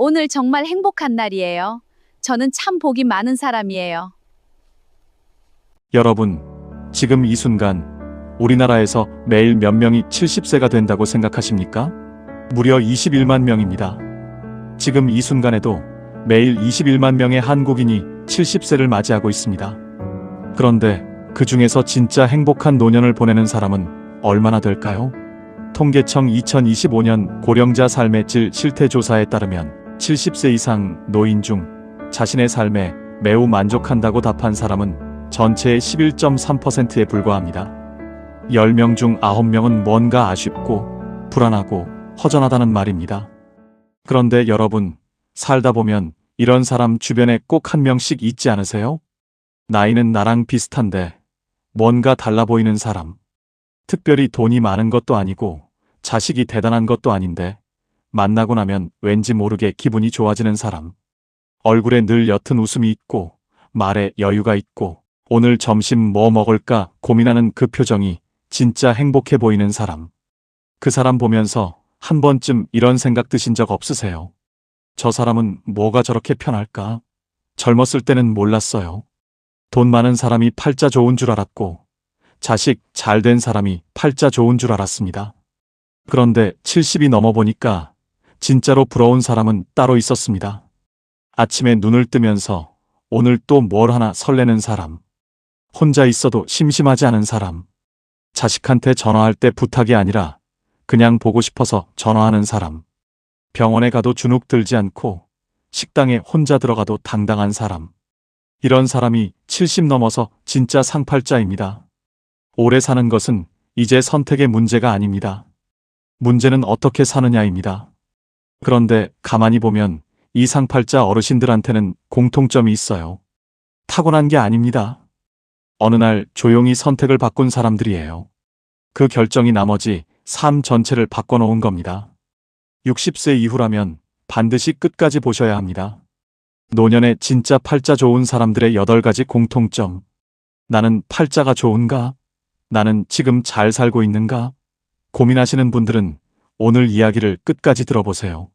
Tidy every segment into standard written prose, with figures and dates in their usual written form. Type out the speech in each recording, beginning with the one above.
오늘 정말 행복한 날이에요. 저는 참 복이 많은 사람이에요. 여러분, 지금 이 순간 우리나라에서 매일 몇 명이 70세가 된다고 생각하십니까? 무려 21만 명입니다. 지금 이 순간에도 매일 21만 명의 한국인이 70세를 맞이하고 있습니다. 그런데 그 중에서 진짜 행복한 노년을 보내는 사람은 얼마나 될까요? 통계청 2025년 고령자 삶의 질 실태조사에 따르면 70세 이상 노인 중 자신의 삶에 매우 만족한다고 답한 사람은 전체의 11.3%에 불과합니다. 10명 중 9명은 뭔가 아쉽고 불안하고 허전하다는 말입니다. 그런데 여러분, 살다 보면 이런 사람 주변에 꼭 한 명씩 있지 않으세요? 나이는 나랑 비슷한데 뭔가 달라 보이는 사람. 특별히 돈이 많은 것도 아니고 자식이 대단한 것도 아닌데 만나고 나면 왠지 모르게 기분이 좋아지는 사람. 얼굴에 늘 옅은 웃음이 있고 말에 여유가 있고 오늘 점심 뭐 먹을까 고민하는 그 표정이 진짜 행복해 보이는 사람. 그 사람 보면서 한 번쯤 이런 생각 드신 적 없으세요? 저 사람은 뭐가 저렇게 편할까? 젊었을 때는 몰랐어요. 돈 많은 사람이 팔자 좋은 줄 알았고 자식 잘 된 사람이 팔자 좋은 줄 알았습니다. 그런데 70이 넘어보니까 진짜로 부러운 사람은 따로 있었습니다. 아침에 눈을 뜨면서 오늘 또 뭘 하나 설레는 사람. 혼자 있어도 심심하지 않은 사람. 자식한테 전화할 때 부탁이 아니라 그냥 보고 싶어서 전화하는 사람. 병원에 가도 주눅 들지 않고 식당에 혼자 들어가도 당당한 사람. 이런 사람이 70 넘어서 진짜 상팔자입니다. 오래 사는 것은 이제 선택의 문제가 아닙니다. 문제는 어떻게 사느냐입니다. 그런데 가만히 보면 이 상팔자 어르신들한테는 공통점이 있어요. 타고난 게 아닙니다. 어느 날 조용히 선택을 바꾼 사람들이에요. 그 결정이 나머지 삶 전체를 바꿔놓은 겁니다. 60세 이후라면 반드시 끝까지 보셔야 합니다. 노년에 진짜 팔자 좋은 사람들의 8가지 공통점. 나는 팔자가 좋은가? 나는 지금 잘 살고 있는가? 고민하시는 분들은 오늘 이야기를 끝까지 들어보세요.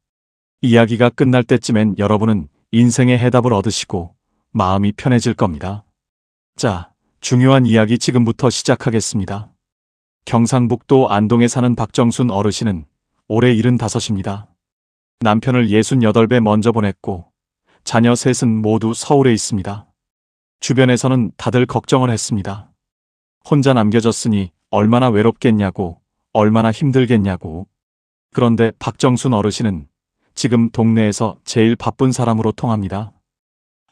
이야기가 끝날 때쯤엔 여러분은 인생의 해답을 얻으시고 마음이 편해질 겁니다. 자, 중요한 이야기 지금부터 시작하겠습니다. 경상북도 안동에 사는 박정순 어르신은 올해 75입니다. 남편을 68배 먼저 보냈고 자녀 셋은 모두 서울에 있습니다. 주변에서는 다들 걱정을 했습니다. 혼자 남겨졌으니 얼마나 외롭겠냐고, 얼마나 힘들겠냐고. 그런데 박정순 어르신은 지금 동네에서 제일 바쁜 사람으로 통합니다.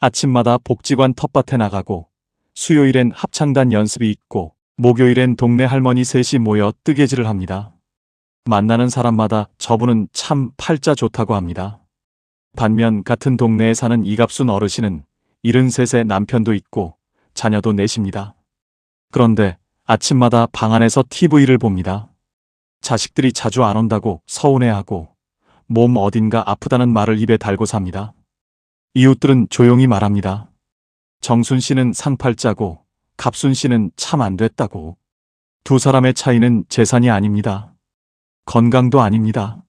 아침마다 복지관 텃밭에 나가고 수요일엔 합창단 연습이 있고 목요일엔 동네 할머니 셋이 모여 뜨개질을 합니다. 만나는 사람마다 저분은 참 팔자 좋다고 합니다. 반면 같은 동네에 사는 이갑순 어르신은 73세 남편도 있고 자녀도 넷입니다. 그런데 아침마다 방 안에서 TV를 봅니다. 자식들이 자주 안 온다고 서운해하고 몸 어딘가 아프다는 말을 입에 달고 삽니다. 이웃들은 조용히 말합니다. 정순 씨는 상팔자고 갑순 씨는 참 안 됐다고. 두 사람의 차이는 재산이 아닙니다. 건강도 아닙니다.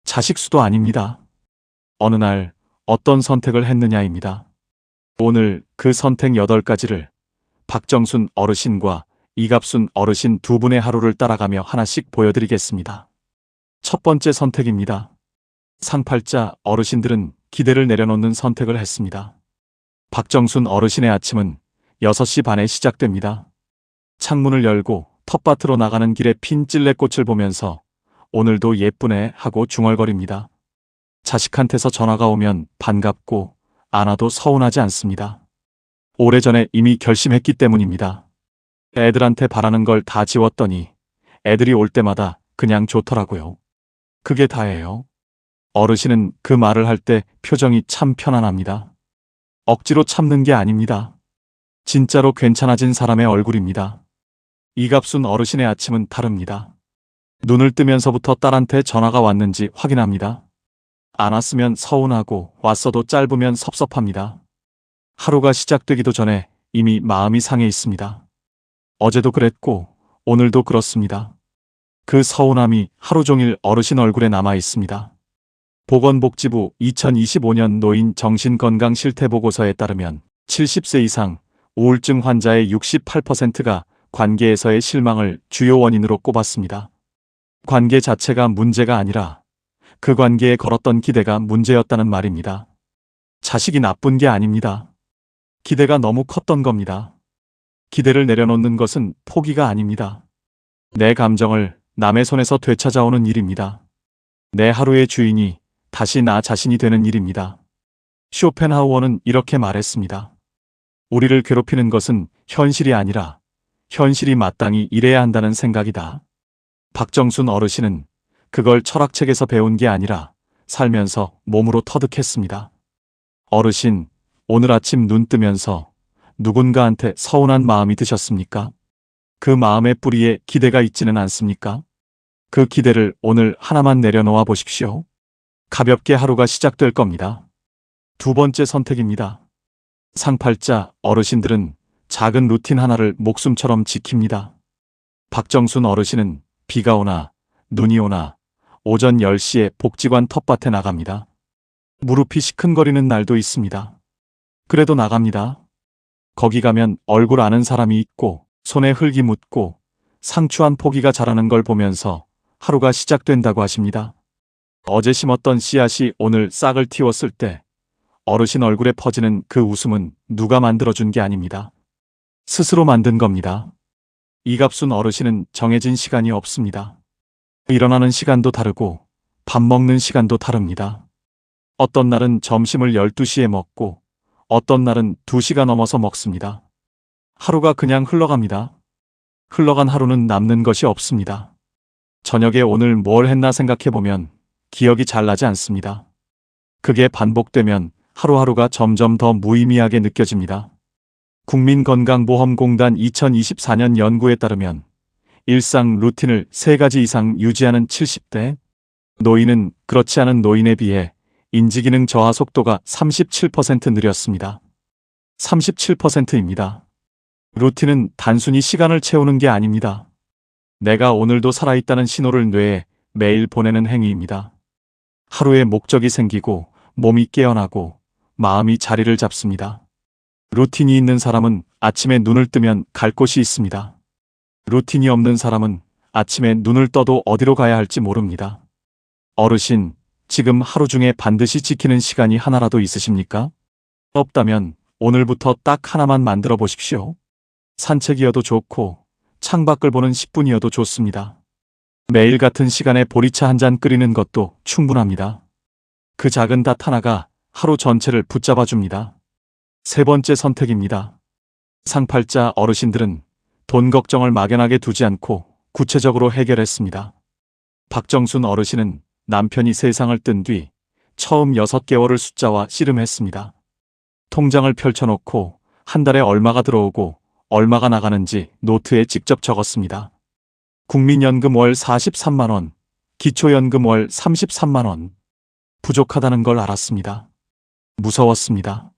자식 수도 아닙니다. 어느 날 어떤 선택을 했느냐입니다. 오늘 그 선택 8가지를 박정순 어르신과 이갑순 어르신 두 분의 하루를 따라가며 하나씩 보여드리겠습니다. 첫 번째 선택입니다. 상팔자 어르신들은 기대를 내려놓는 선택을 했습니다. 박정순 어르신의 아침은 6시 반에 시작됩니다. 창문을 열고 텃밭으로 나가는 길에 핀 찔레꽃을 보면서 오늘도 예쁘네 하고 중얼거립니다. 자식한테서 전화가 오면 반갑고 안 와도 서운하지 않습니다. 오래전에 이미 결심했기 때문입니다. 애들한테 바라는 걸 다 지웠더니 애들이 올 때마다 그냥 좋더라고요. 그게 다예요. 어르신은 그 말을 할 때 표정이 참 편안합니다. 억지로 참는 게 아닙니다. 진짜로 괜찮아진 사람의 얼굴입니다. 이갑순 어르신의 아침은 다릅니다. 눈을 뜨면서부터 딸한테 전화가 왔는지 확인합니다. 안 왔으면 서운하고 왔어도 짧으면 섭섭합니다. 하루가 시작되기도 전에 이미 마음이 상해 있습니다. 어제도 그랬고 오늘도 그렇습니다. 그 서운함이 하루 종일 어르신 얼굴에 남아 있습니다. 보건복지부 2025년 노인 정신건강실태보고서에 따르면 70세 이상 우울증 환자의 68%가 관계에서의 실망을 주요 원인으로 꼽았습니다. 관계 자체가 문제가 아니라 그 관계에 걸었던 기대가 문제였다는 말입니다. 자식이 나쁜 게 아닙니다. 기대가 너무 컸던 겁니다. 기대를 내려놓는 것은 포기가 아닙니다. 내 감정을 남의 손에서 되찾아오는 일입니다. 내 하루의 주인이 다시 나 자신이 되는 일입니다. 쇼펜하우어는 이렇게 말했습니다. 우리를 괴롭히는 것은 현실이 아니라 현실이 마땅히 이래야 한다는 생각이다. 박정순 어르신은 그걸 철학책에서 배운 게 아니라 살면서 몸으로 터득했습니다. 어르신, 오늘 아침 눈 뜨면서 누군가한테 서운한 마음이 드셨습니까? 그 마음의 뿌리에 기대가 있지는 않습니까? 그 기대를 오늘 하나만 내려놓아 보십시오. 가볍게 하루가 시작될 겁니다. 두 번째 선택입니다. 상팔자 어르신들은 작은 루틴 하나를 목숨처럼 지킵니다. 박정순 어르신은 비가 오나 눈이 오나 오전 10시에 복지관 텃밭에 나갑니다. 무릎이 시큰거리는 날도 있습니다. 그래도 나갑니다. 거기 가면 얼굴 아는 사람이 있고 손에 흙이 묻고 상추한 포기가 자라는 걸 보면서 하루가 시작된다고 하십니다. 어제 심었던 씨앗이 오늘 싹을 틔웠을 때 어르신 얼굴에 퍼지는 그 웃음은 누가 만들어준 게 아닙니다. 스스로 만든 겁니다. 이갑순 어르신은 정해진 시간이 없습니다. 일어나는 시간도 다르고 밥 먹는 시간도 다릅니다. 어떤 날은 점심을 12시에 먹고 어떤 날은 2시가 넘어서 먹습니다. 하루가 그냥 흘러갑니다. 흘러간 하루는 남는 것이 없습니다. 저녁에 오늘 뭘 했나 생각해보면 기억이 잘 나지 않습니다. 그게 반복되면 하루하루가 점점 더 무의미하게 느껴집니다. 국민건강보험공단 2024년 연구에 따르면 일상 루틴을 3가지 이상 유지하는 70대 노인은 그렇지 않은 노인에 비해 인지기능 저하 속도가 37% 느렸습니다. 37%입니다. 루틴은 단순히 시간을 채우는 게 아닙니다. 내가 오늘도 살아있다는 신호를 뇌에 매일 보내는 행위입니다. 하루에 목적이 생기고 몸이 깨어나고 마음이 자리를 잡습니다. 루틴이 있는 사람은 아침에 눈을 뜨면 갈 곳이 있습니다. 루틴이 없는 사람은 아침에 눈을 떠도 어디로 가야 할지 모릅니다. 어르신, 지금 하루 중에 반드시 지키는 시간이 하나라도 있으십니까? 없다면 오늘부터 딱 하나만 만들어 보십시오. 산책이어도 좋고 창밖을 보는 10분이어도 좋습니다. 매일 같은 시간에 보리차 한 잔 끓이는 것도 충분합니다. 그 작은 닷 하나가 하루 전체를 붙잡아 줍니다. 세 번째 선택입니다. 상팔자 어르신들은 돈 걱정을 막연하게 두지 않고 구체적으로 해결했습니다. 박정순 어르신은 남편이 세상을 뜬 뒤 처음 6개월을 숫자와 씨름했습니다. 통장을 펼쳐놓고 한 달에 얼마가 들어오고 얼마가 나가는지 노트에 직접 적었습니다. 국민연금 월 43만 원, 기초연금 월 33만 원. 부족하다는 걸 알았습니다. 무서웠습니다.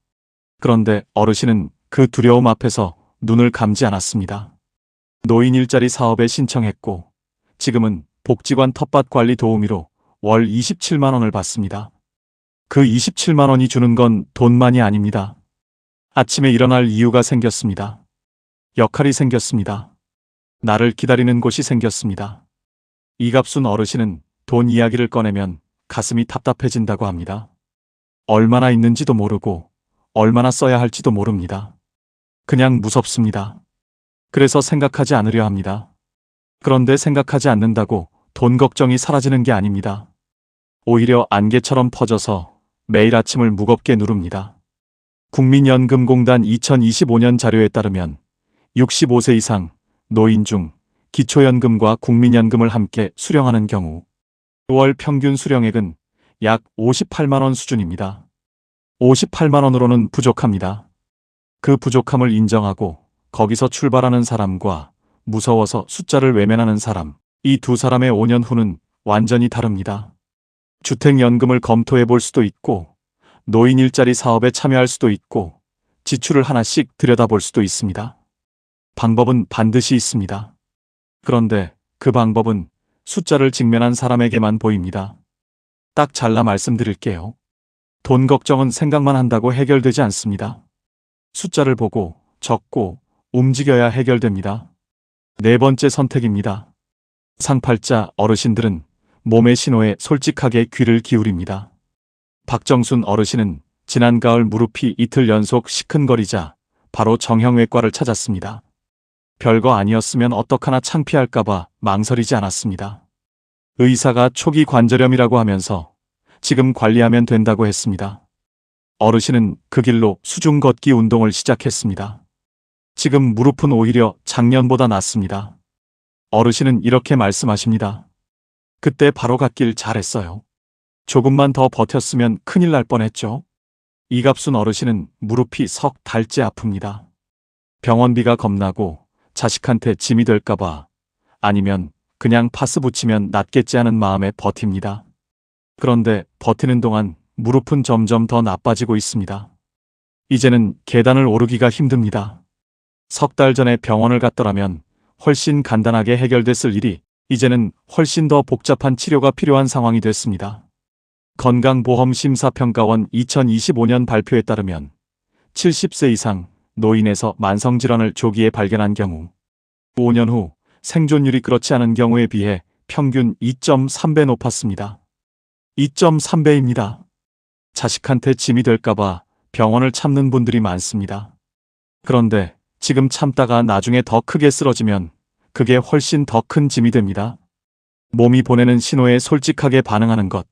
그런데 어르신은 그 두려움 앞에서 눈을 감지 않았습니다. 노인 일자리 사업에 신청했고 지금은 복지관 텃밭 관리 도우미로 월 27만 원을 받습니다. 그 27만 원이 주는 건 돈만이 아닙니다. 아침에 일어날 이유가 생겼습니다. 역할이 생겼습니다. 나를 기다리는 곳이 생겼습니다. 이갑순 어르신은 돈 이야기를 꺼내면 가슴이 답답해진다고 합니다. 얼마나 있는지도 모르고 얼마나 써야 할지도 모릅니다. 그냥 무섭습니다. 그래서 생각하지 않으려 합니다. 그런데 생각하지 않는다고 돈 걱정이 사라지는 게 아닙니다. 오히려 안개처럼 퍼져서 매일 아침을 무겁게 누릅니다. 국민연금공단 2025년 자료에 따르면 65세 이상 노인 중 기초연금과 국민연금을 함께 수령하는 경우 월 평균 수령액은 약 58만 원 수준입니다. 58만 원으로는 부족합니다. 그 부족함을 인정하고 거기서 출발하는 사람과 무서워서 숫자를 외면하는 사람, 이 두 사람의 5년 후는 완전히 다릅니다. 주택연금을 검토해 볼 수도 있고 노인 일자리 사업에 참여할 수도 있고 지출을 하나씩 들여다볼 수도 있습니다. 방법은 반드시 있습니다. 그런데 그 방법은 숫자를 직면한 사람에게만 보입니다. 딱 잘라 말씀드릴게요. 돈 걱정은 생각만 한다고 해결되지 않습니다. 숫자를 보고 적고 움직여야 해결됩니다. 네 번째 선택입니다. 상팔자 어르신들은 몸의 신호에 솔직하게 귀를 기울입니다. 박정순 어르신은 지난 가을 무릎이 이틀 연속 시큰거리자 바로 정형외과를 찾았습니다. 별거 아니었으면 어떡하나 창피할까봐 망설이지 않았습니다. 의사가 초기 관절염이라고 하면서 지금 관리하면 된다고 했습니다. 어르신은 그 길로 수중 걷기 운동을 시작했습니다. 지금 무릎은 오히려 작년보다 낫습니다. 어르신은 이렇게 말씀하십니다. 그때 바로 갔길 잘했어요. 조금만 더 버텼으면 큰일 날 뻔했죠. 이갑순 어르신은 무릎이 석 달째 아픕니다. 병원비가 겁나고 자식한테 짐이 될까봐 아니면 그냥 파스 붙이면 낫겠지 하는 마음에 버팁니다. 그런데 버티는 동안 무릎은 점점 더 나빠지고 있습니다. 이제는 계단을 오르기가 힘듭니다. 석 달 전에 병원을 갔더라면 훨씬 간단하게 해결됐을 일이 이제는 훨씬 더 복잡한 치료가 필요한 상황이 됐습니다. 건강보험심사평가원 2025년 발표에 따르면 70세 이상 노인에서 만성질환을 조기에 발견한 경우 5년 후 생존율이 그렇지 않은 경우에 비해 평균 2.3배 높았습니다. 2.3배입니다. 자식한테 짐이 될까봐 병원을 참는 분들이 많습니다. 그런데 지금 참다가 나중에 더 크게 쓰러지면 그게 훨씬 더 큰 짐이 됩니다. 몸이 보내는 신호에 솔직하게 반응하는 것,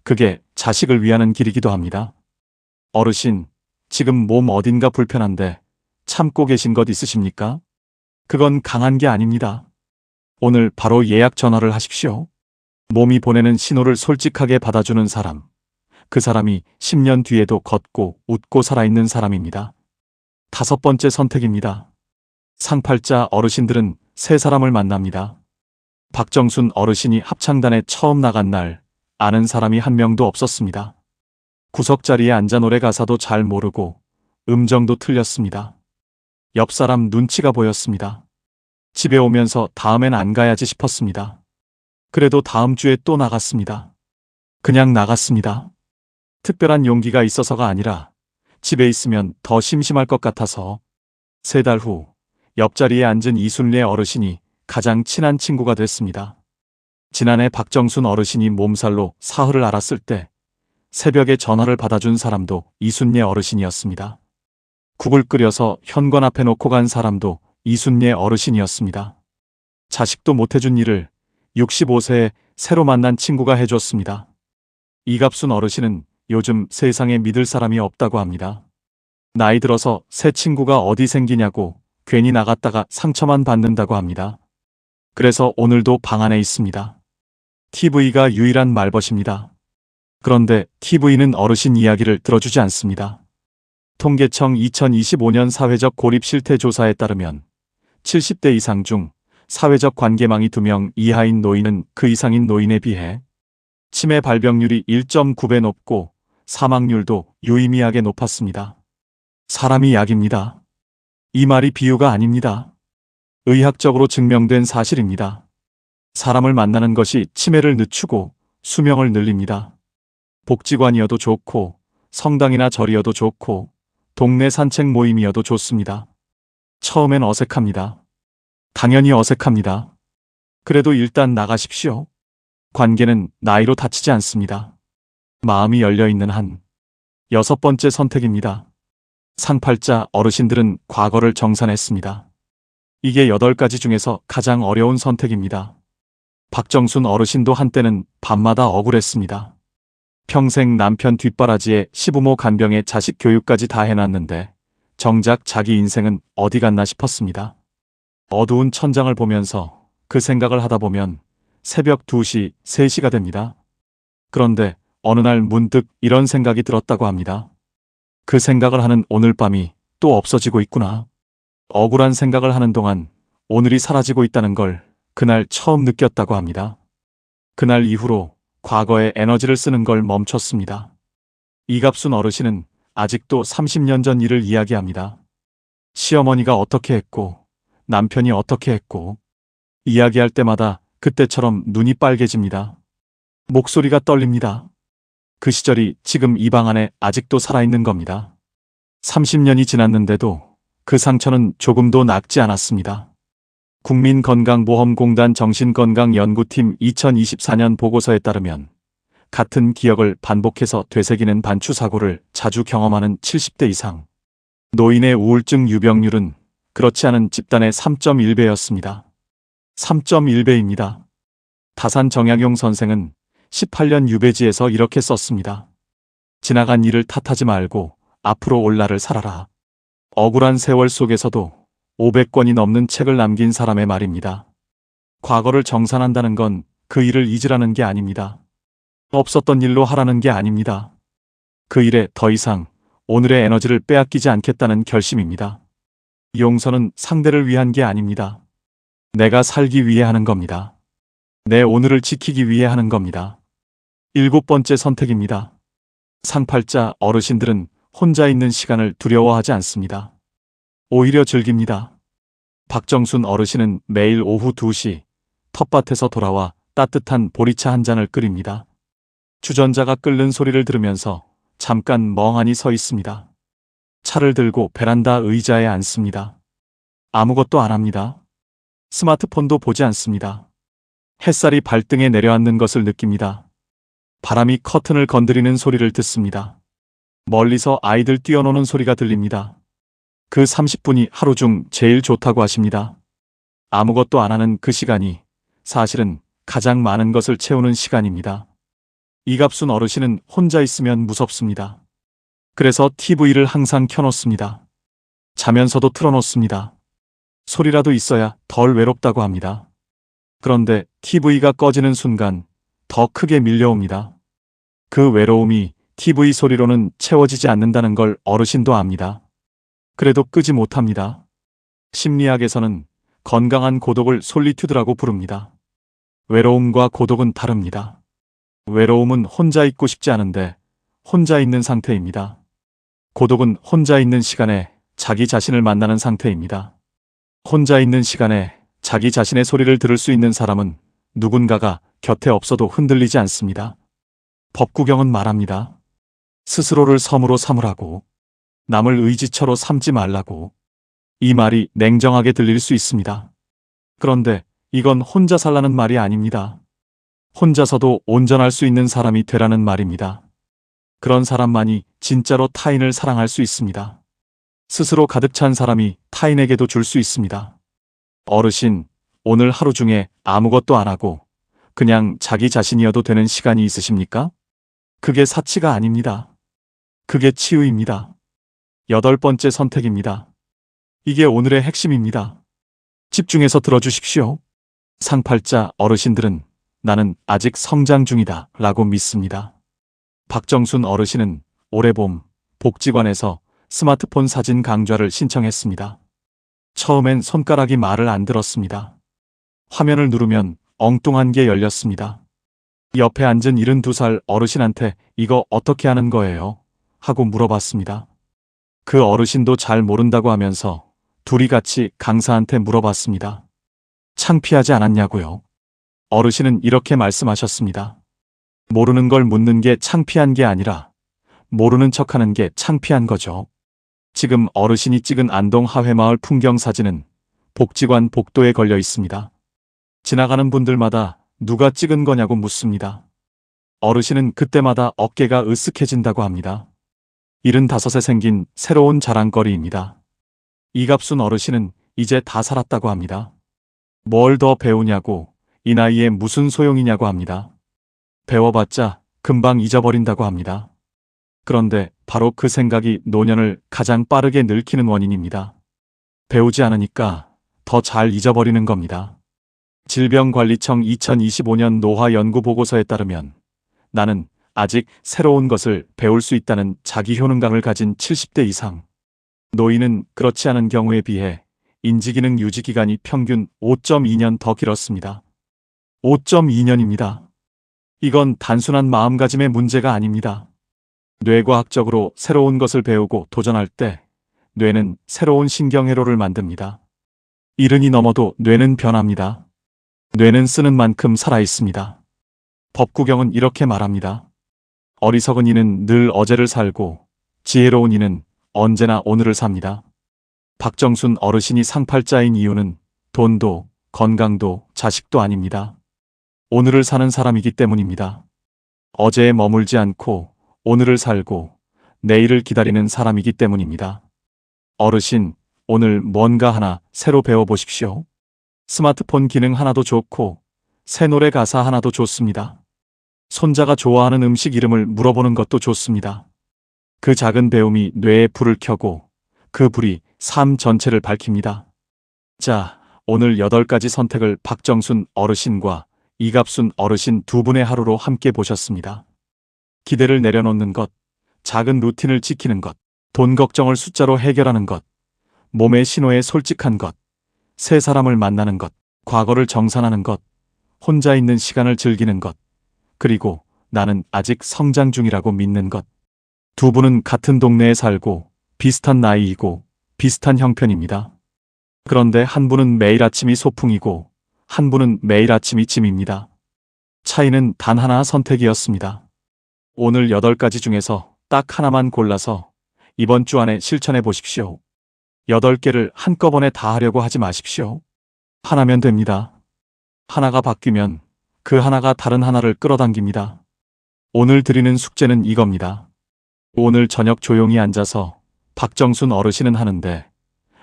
그게 자식을 위하는 길이기도 합니다. 어르신, 지금 몸 어딘가 불편한데 참고 계신 것 있으십니까? 그건 강한 게 아닙니다. 오늘 바로 예약 전화를 하십시오. 몸이 보내는 신호를 솔직하게 받아주는 사람, 그 사람이 10년 뒤에도 걷고 웃고 살아있는 사람입니다. 다섯 번째 선택입니다. 상팔자 어르신들은 세 사람을 만납니다. 박정순 어르신이 합창단에 처음 나간 날 아는 사람이 한 명도 없었습니다. 구석자리에 앉아 노래 가사도 잘 모르고 음정도 틀렸습니다. 옆 사람 눈치가 보였습니다. 집에 오면서 다음엔 안 가야지 싶었습니다. 그래도 다음 주에 또 나갔습니다. 그냥 나갔습니다. 특별한 용기가 있어서가 아니라 집에 있으면 더 심심할 것 같아서. 3달 후 옆자리에 앉은 이순례 어르신이 가장 친한 친구가 됐습니다. 지난해 박정순 어르신이 몸살로 사흘을 앓았을 때 새벽에 전화를 받아준 사람도 이순례 어르신이었습니다. 국을 끓여서 현관 앞에 놓고 간 사람도 이순례 어르신이었습니다. 자식도 못해준 일을 65세에 새로 만난 친구가 해줬습니다. 이갑순 어르신은 요즘 세상에 믿을 사람이 없다고 합니다. 나이 들어서 새 친구가 어디 생기냐고 괜히 나갔다가 상처만 받는다고 합니다. 그래서 오늘도 방 안에 있습니다. TV가 유일한 말벗입니다. 그런데 TV는 어르신 이야기를 들어주지 않습니다. 통계청 2025년 사회적 고립 실태 조사에 따르면 70대 이상 중 사회적 관계망이 2명 이하인 노인은 그 이상인 노인에 비해 치매 발병률이 1.9배 높고 사망률도 유의미하게 높았습니다. 사람이 약입니다. 이 말이 비유가 아닙니다. 의학적으로 증명된 사실입니다. 사람을 만나는 것이 치매를 늦추고 수명을 늘립니다. 복지관이어도 좋고 성당이나 절이어도 좋고 동네 산책 모임이어도 좋습니다. 처음엔 어색합니다. 당연히 어색합니다. 그래도 일단 나가십시오. 관계는 나이로 다치지 않습니다. 마음이 열려있는 한. 6번째 선택입니다. 상팔자 어르신들은 과거를 정산했습니다. 이게 8가지 중에서 가장 어려운 선택입니다. 박정순 어르신도 한때는 밤마다 억울했습니다. 평생 남편 뒷바라지에 시부모 간병에 자식 교육까지 다 해놨는데 정작 자기 인생은 어디 갔나 싶었습니다. 어두운 천장을 보면서 그 생각을 하다 보면 새벽 2시, 3시가 됩니다. 그런데 어느 날 문득 이런 생각이 들었다고 합니다. 그 생각을 하는 오늘 밤이 또 없어지고 있구나. 억울한 생각을 하는 동안 오늘이 사라지고 있다는 걸 그날 처음 느꼈다고 합니다. 그날 이후로 과거에 에너지를 쓰는 걸 멈췄습니다. 이갑순 어르신은 아직도 30년 전 일을 이야기합니다. 시어머니가 어떻게 했고 남편이 어떻게 했고 이야기할 때마다 그때처럼 눈이 빨개집니다. 목소리가 떨립니다. 그 시절이 지금 이 방 안에 아직도 살아있는 겁니다. 30년이 지났는데도 그 상처는 조금도 낫지 않았습니다. 국민건강보험공단 정신건강연구팀 2024년 보고서에 따르면 같은 기억을 반복해서 되새기는 반추사고를 자주 경험하는 70대 이상 노인의 우울증 유병률은 그렇지 않은 집단의 3.1배였습니다. 3.1배입니다. 다산 정약용 선생은 18년 유배지에서 이렇게 썼습니다. 지나간 일을 탓하지 말고 앞으로 올 날을 살아라. 억울한 세월 속에서도 500권이 넘는 책을 남긴 사람의 말입니다. 과거를 정산한다는 건 그 일을 잊으라는 게 아닙니다. 없었던 일로 하라는 게 아닙니다. 그 일에 더 이상 오늘의 에너지를 빼앗기지 않겠다는 결심입니다. 용서는 상대를 위한 게 아닙니다. 내가 살기 위해 하는 겁니다. 내 오늘을 지키기 위해 하는 겁니다. 7번째 선택입니다. 상팔자 어르신들은 혼자 있는 시간을 두려워하지 않습니다. 오히려 즐깁니다. 박정순 어르신은 매일 오후 2시 텃밭에서 돌아와 따뜻한 보리차 한 잔을 끓입니다. 주전자가 끓는 소리를 들으면서 잠깐 멍하니 서 있습니다. 차를 들고 베란다 의자에 앉습니다. 아무것도 안 합니다. 스마트폰도 보지 않습니다. 햇살이 발등에 내려앉는 것을 느낍니다. 바람이 커튼을 건드리는 소리를 듣습니다. 멀리서 아이들 뛰어노는 소리가 들립니다. 그 30분이 하루 중 제일 좋다고 하십니다. 아무것도 안 하는 그 시간이 사실은 가장 많은 것을 채우는 시간입니다. 이갑순 어르신은 혼자 있으면 무섭습니다. 그래서 TV를 항상 켜놓습니다. 자면서도 틀어놓습니다. 소리라도 있어야 덜 외롭다고 합니다. 그런데 TV가 꺼지는 순간 더 크게 밀려옵니다. 그 외로움이 TV 소리로는 채워지지 않는다는 걸 어르신도 압니다. 그래도 끄지 못합니다. 심리학에서는 건강한 고독을 솔리튜드라고 부릅니다. 외로움과 고독은 다릅니다. 외로움은 혼자 있고 싶지 않은데 혼자 있는 상태입니다. 고독은 혼자 있는 시간에 자기 자신을 만나는 상태입니다. 혼자 있는 시간에 자기 자신의 소리를 들을 수 있는 사람은 누군가가 곁에 없어도 흔들리지 않습니다. 법구경은 말합니다. 스스로를 섬으로 삼으라고, 남을 의지처로 삼지 말라고. 이 말이 냉정하게 들릴 수 있습니다. 그런데 이건 혼자 살라는 말이 아닙니다. 혼자서도 온전할 수 있는 사람이 되라는 말입니다. 그런 사람만이 진짜로 타인을 사랑할 수 있습니다. 스스로 가득 찬 사람이 타인에게도 줄 수 있습니다. 어르신, 오늘 하루 중에 아무것도 안 하고 그냥 자기 자신이어도 되는 시간이 있으십니까? 그게 사치가 아닙니다. 그게 치유입니다. 8번째 선택입니다. 이게 오늘의 핵심입니다. 집중해서 들어주십시오. 상팔자 어르신들은 나는 아직 성장 중이다 라고 믿습니다. 박정순 어르신은 올해 봄 복지관에서 스마트폰 사진 강좌를 신청했습니다. 처음엔 손가락이 말을 안 들었습니다. 화면을 누르면 엉뚱한 게 열렸습니다. 옆에 앉은 72살 어르신한테 이거 어떻게 하는 거예요? 하고 물어봤습니다. 그 어르신도 잘 모른다고 하면서 둘이 같이 강사한테 물어봤습니다. 창피하지 않았냐고요? 어르신은 이렇게 말씀하셨습니다. 모르는 걸 묻는 게 창피한 게 아니라 모르는 척하는 게 창피한 거죠. 지금 어르신이 찍은 안동 하회마을 풍경 사진은 복지관 복도에 걸려 있습니다. 지나가는 분들마다 누가 찍은 거냐고 묻습니다. 어르신은 그때마다 어깨가 으쓱해진다고 합니다. 75에 생긴 새로운 자랑거리입니다. 이갑순 어르신은 이제 다 살았다고 합니다. 뭘 더 배우냐고, 이 나이에 무슨 소용이냐고 합니다. 배워봤자 금방 잊어버린다고 합니다. 그런데 바로 그 생각이 노년을 가장 빠르게 늙히는 원인입니다. 배우지 않으니까 더 잘 잊어버리는 겁니다. 질병관리청 2025년 노화 연구 보고서에 따르면 나는 아직 새로운 것을 배울 수 있다는 자기 효능감을 가진 70대 이상 노인은 그렇지 않은 경우에 비해 인지기능 유지 기간이 평균 5.2년 더 길었습니다. 5.2년입니다. 이건 단순한 마음가짐의 문제가 아닙니다. 뇌과학적으로 새로운 것을 배우고 도전할 때 뇌는 새로운 신경회로를 만듭니다. 70이 넘어도 뇌는 변합니다. 뇌는 쓰는 만큼 살아있습니다. 법구경은 이렇게 말합니다. 어리석은 이는 늘 어제를 살고 지혜로운 이는 언제나 오늘을 삽니다. 박정순 어르신이 상팔자인 이유는 돈도 건강도 자식도 아닙니다. 오늘을 사는 사람이기 때문입니다. 어제에 머물지 않고 오늘을 살고 내일을 기다리는 사람이기 때문입니다. 어르신, 오늘 뭔가 하나 새로 배워보십시오. 스마트폰 기능 하나도 좋고 새 노래 가사 하나도 좋습니다. 손자가 좋아하는 음식 이름을 물어보는 것도 좋습니다. 그 작은 배움이 뇌에 불을 켜고 그 불이 삶 전체를 밝힙니다. 자, 오늘 8가지 선택을 박정순 어르신과 이갑순 어르신 두 분의 하루로 함께 보셨습니다. 기대를 내려놓는 것, 작은 루틴을 지키는 것, 돈 걱정을 숫자로 해결하는 것, 몸의 신호에 솔직한 것, 새 사람을 만나는 것, 과거를 정산하는 것, 혼자 있는 시간을 즐기는 것, 그리고 나는 아직 성장 중이라고 믿는 것. 두 분은 같은 동네에 살고 비슷한 나이이고 비슷한 형편입니다. 그런데 한 분은 매일 아침이 소풍이고 한 분은 매일 아침이 짐입니다. 차이는 단 하나 선택이었습니다. 오늘 8가지 중에서 딱 하나만 골라서 이번 주 안에 실천해 보십시오. 8개를 한꺼번에 다 하려고 하지 마십시오. 하나면 됩니다. 하나가 바뀌면 그 하나가 다른 하나를 끌어당깁니다. 오늘 드리는 숙제는 이겁니다. 오늘 저녁 조용히 앉아서 박정순 어르신은 하는데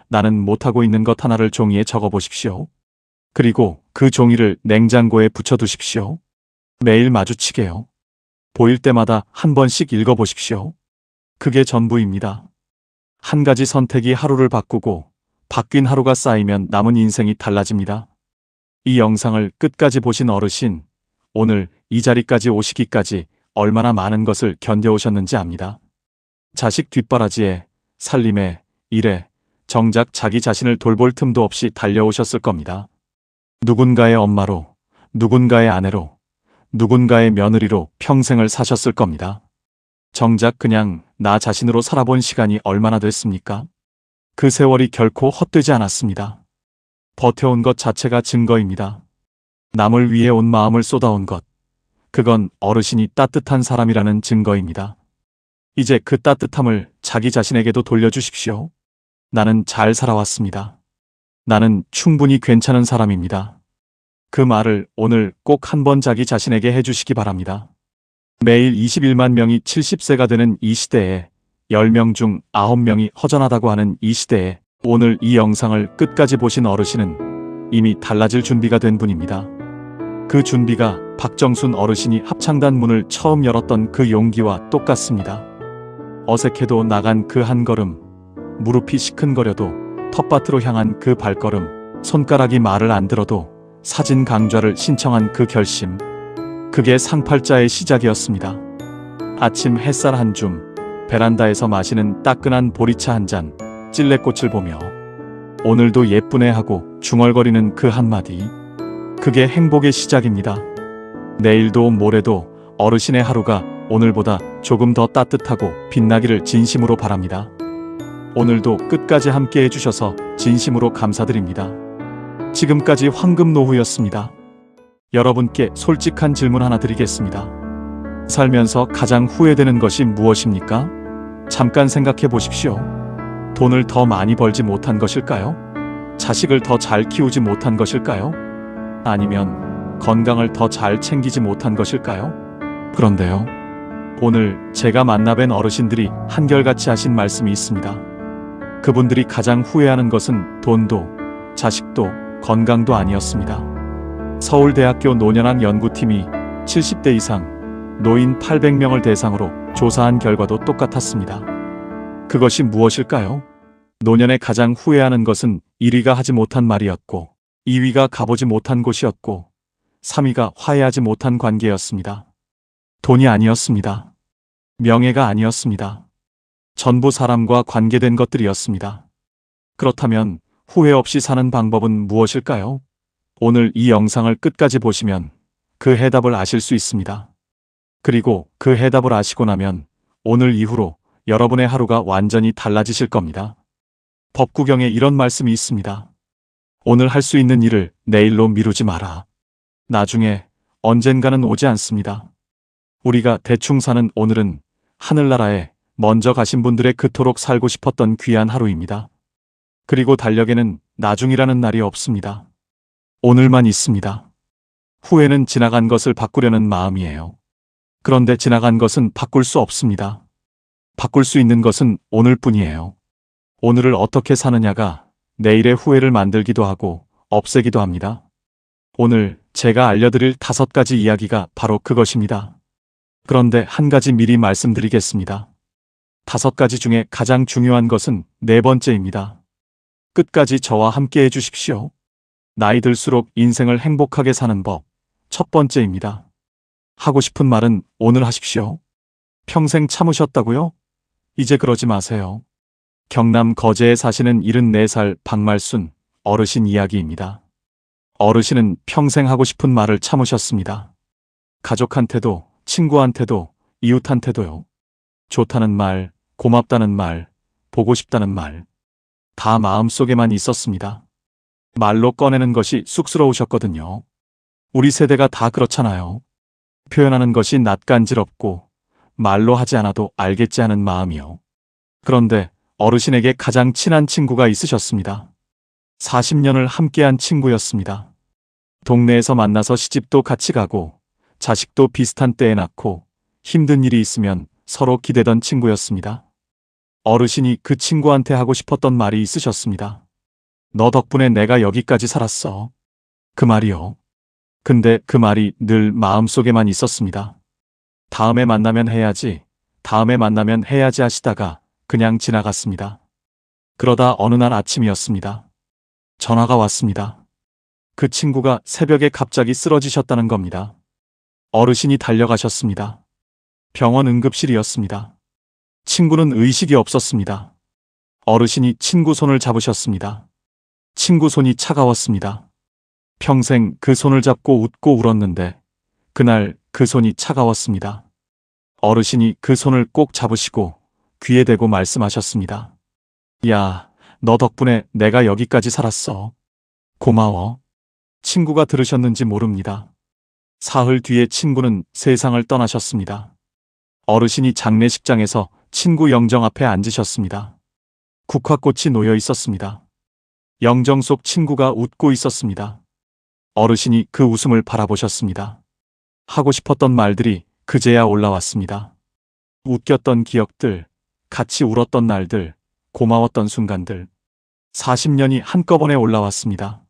나는 못하고 있는 것 하나를 종이에 적어 보십시오. 그리고 그 종이를 냉장고에 붙여두십시오. 매일 마주치게요. 보일 때마다 한 번씩 읽어보십시오. 그게 전부입니다. 한 가지 선택이 하루를 바꾸고 바뀐 하루가 쌓이면 남은 인생이 달라집니다. 이 영상을 끝까지 보신 어르신, 오늘 이 자리까지 오시기까지 얼마나 많은 것을 견뎌오셨는지 압니다. 자식 뒷바라지에, 살림에, 일에, 정작 자기 자신을 돌볼 틈도 없이 달려오셨을 겁니다. 누군가의 엄마로, 누군가의 아내로, 누군가의 며느리로 평생을 사셨을 겁니다. 정작 그냥 나 자신으로 살아본 시간이 얼마나 됐습니까? 그 세월이 결코 헛되지 않았습니다. 버텨온 것 자체가 증거입니다. 남을 위해 온 마음을 쏟아온 것, 그건 어르신이 따뜻한 사람이라는 증거입니다. 이제 그 따뜻함을 자기 자신에게도 돌려주십시오. 나는 잘 살아왔습니다. 나는 충분히 괜찮은 사람입니다. 그 말을 오늘 꼭 한번 자기 자신에게 해주시기 바랍니다. 매일 21만 명이 70세가 되는 이 시대에 10명 중 9명이 허전하다고 하는 이 시대에 오늘 이 영상을 끝까지 보신 어르신은 이미 달라질 준비가 된 분입니다. 그 준비가 박정순 어르신이 합창단 문을 처음 열었던 그 용기와 똑같습니다. 어색해도 나간 그 한 걸음, 무릎이 시큰거려도 텃밭으로 향한 그 발걸음, 손가락이 말을 안 들어도 사진 강좌를 신청한 그 결심, 그게 상팔자의 시작이었습니다. 아침 햇살 한 줌, 베란다에서 마시는 따끈한 보리차 한 잔, 찔레꽃을 보며 오늘도 예쁘네 하고 중얼거리는 그 한마디, 그게 행복의 시작입니다. 내일도 모레도 어르신의 하루가 오늘보다 조금 더 따뜻하고 빛나기를 진심으로 바랍니다. 오늘도 끝까지 함께 해주셔서 진심으로 감사드립니다. 지금까지 황금노후였습니다. 여러분께 솔직한 질문 하나 드리겠습니다. 살면서 가장 후회되는 것이 무엇입니까? 잠깐 생각해 보십시오. 돈을 더 많이 벌지 못한 것일까요? 자식을 더 잘 키우지 못한 것일까요? 아니면 건강을 더 잘 챙기지 못한 것일까요? 그런데요, 오늘 제가 만나뵌 어르신들이 한결같이 하신 말씀이 있습니다. 그분들이 가장 후회하는 것은 돈도, 자식도, 건강도 아니었습니다. 서울대학교 노년학 연구팀이 70대 이상 노인 800명을 대상으로 조사한 결과도 똑같았습니다. 그것이 무엇일까요? 노년에 가장 후회하는 것은 1위가 하지 못한 말이었고, 2위가 가보지 못한 곳이었고, 3위가 화해하지 못한 관계였습니다. 돈이 아니었습니다. 명예가 아니었습니다. 전부 사람과 관계된 것들이었습니다. 그렇다면 후회 없이 사는 방법은 무엇일까요? 오늘 이 영상을 끝까지 보시면 그 해답을 아실 수 있습니다. 그리고 그 해답을 아시고 나면 오늘 이후로 여러분의 하루가 완전히 달라지실 겁니다. 법구경에 이런 말씀이 있습니다. 오늘 할 수 있는 일을 내일로 미루지 마라. 나중에 언젠가는 오지 않습니다. 우리가 대충 사는 오늘은 하늘나라에 먼저 가신 분들의 그토록 살고 싶었던 귀한 하루입니다. 그리고 달력에는 나중이라는 날이 없습니다. 오늘만 있습니다. 후회는 지나간 것을 바꾸려는 마음이에요. 그런데 지나간 것은 바꿀 수 없습니다. 바꿀 수 있는 것은 오늘뿐이에요. 오늘을 어떻게 사느냐가 내일의 후회를 만들기도 하고 없애기도 합니다. 오늘 제가 알려드릴 5가지 이야기가 바로 그것입니다. 그런데 한 가지 미리 말씀드리겠습니다. 5가지 중에 가장 중요한 것은 4번째입니다. 끝까지 저와 함께 해주십시오. 나이 들수록 인생을 행복하게 사는 법. 1번째입니다. 하고 싶은 말은 오늘 하십시오. 평생 참으셨다고요? 이제 그러지 마세요. 경남 거제에 사시는 74살 박말순 어르신 이야기입니다. 어르신은 평생 하고 싶은 말을 참으셨습니다. 가족한테도, 친구한테도, 이웃한테도요. 좋다는 말, 고맙다는 말, 보고 싶다는 말. 다 마음속에만 있었습니다. 말로 꺼내는 것이 쑥스러우셨거든요. 우리 세대가 다 그렇잖아요. 표현하는 것이 낯간지럽고 말로 하지 않아도 알겠지 하는 마음이요. 그런데 어르신에게 가장 친한 친구가 있으셨습니다. 40년을 함께한 친구였습니다. 동네에서 만나서 시집도 같이 가고 자식도 비슷한 때에 낳고 힘든 일이 있으면 서로 기대던 친구였습니다. 어르신이 그 친구한테 하고 싶었던 말이 있으셨습니다. 너 덕분에 내가 여기까지 살았어. 그 말이요. 근데 그 말이 늘 마음속에만 있었습니다. 다음에 만나면 해야지, 다음에 만나면 해야지 하시다가 그냥 지나갔습니다. 그러다 어느 날 아침이었습니다. 전화가 왔습니다. 그 친구가 새벽에 갑자기 쓰러지셨다는 겁니다. 어르신이 달려가셨습니다. 병원 응급실이었습니다. 친구는 의식이 없었습니다. 어르신이 친구 손을 잡으셨습니다. 친구 손이 차가웠습니다. 평생 그 손을 잡고 웃고 울었는데 그날 그 손이 차가웠습니다. 어르신이 그 손을 꼭 잡으시고 귀에 대고 말씀하셨습니다. 야, 너 덕분에 내가 여기까지 살았어. 고마워. 친구가 들으셨는지 모릅니다. 사흘 뒤에 친구는 세상을 떠나셨습니다. 어르신이 장례식장에서 친구 영정 앞에 앉으셨습니다. 국화꽃이 놓여 있었습니다. 영정 속 친구가 웃고 있었습니다. 어르신이 그 웃음을 바라보셨습니다. 하고 싶었던 말들이 그제야 올라왔습니다. 웃겼던 기억들, 같이 울었던 날들, 고마웠던 순간들. 40년이 한꺼번에 올라왔습니다.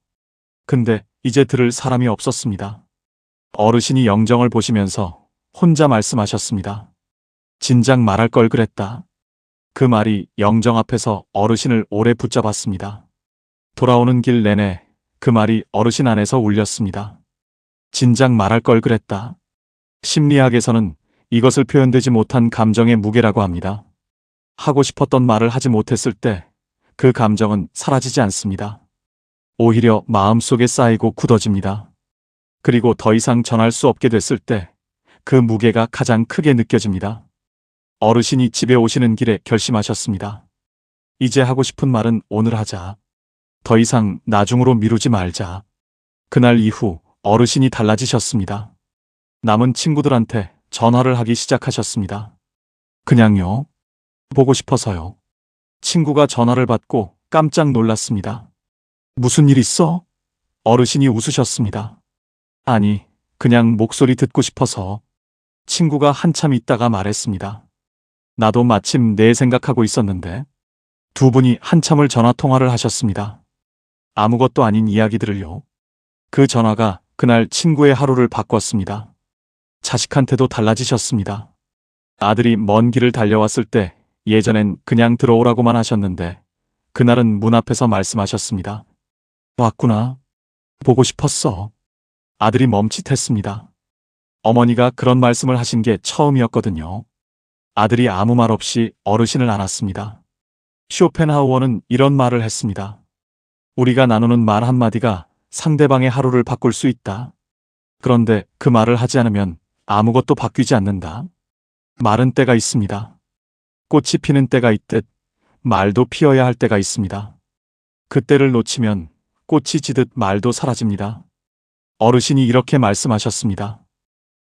근데 이제 들을 사람이 없었습니다. 어르신이 영정을 보시면서 혼자 말씀하셨습니다. 진작 말할 걸 그랬다. 그 말이 영정 앞에서 어르신을 오래 붙잡았습니다. 돌아오는 길 내내 그 말이 어르신 안에서 울렸습니다. 진작 말할 걸 그랬다. 심리학에서는 이것을 표현되지 못한 감정의 무게라고 합니다. 하고 싶었던 말을 하지 못했을 때 그 감정은 사라지지 않습니다. 오히려 마음속에 쌓이고 굳어집니다. 그리고 더 이상 전할 수 없게 됐을 때 그 무게가 가장 크게 느껴집니다. 어르신이 집에 오시는 길에 결심하셨습니다. 이제 하고 싶은 말은 오늘 하자. 더 이상 나중으로 미루지 말자. 그날 이후 어르신이 달라지셨습니다. 남은 친구들한테 전화를 하기 시작하셨습니다. 그냥요. 보고 싶어서요. 친구가 전화를 받고 깜짝 놀랐습니다. 무슨 일 있어? 어르신이 웃으셨습니다. 아니, 그냥 목소리 듣고 싶어서. 친구가 한참 있다가 말했습니다. 나도 마침 내 생각하고 있었는데. 두 분이 한참을 전화 통화를 하셨습니다. 아무것도 아닌 이야기들을요. 그 전화가 그날 친구의 하루를 바꿨습니다. 자식한테도 달라지셨습니다. 아들이 먼 길을 달려왔을 때 예전엔 그냥 들어오라고만 하셨는데 그날은 문 앞에서 말씀하셨습니다. 왔구나. 보고 싶었어. 아들이 멈칫했습니다. 어머니가 그런 말씀을 하신 게 처음이었거든요. 아들이 아무 말 없이 어르신을 안았습니다. 쇼펜하우어는 이런 말을 했습니다. 우리가 나누는 말 한마디가 상대방의 하루를 바꿀 수 있다. 그런데 그 말을 하지 않으면 아무것도 바뀌지 않는다. 말은 때가 있습니다. 꽃이 피는 때가 있듯 말도 피어야 할 때가 있습니다. 그때를 놓치면 꽃이 지듯 말도 사라집니다. 어르신이 이렇게 말씀하셨습니다.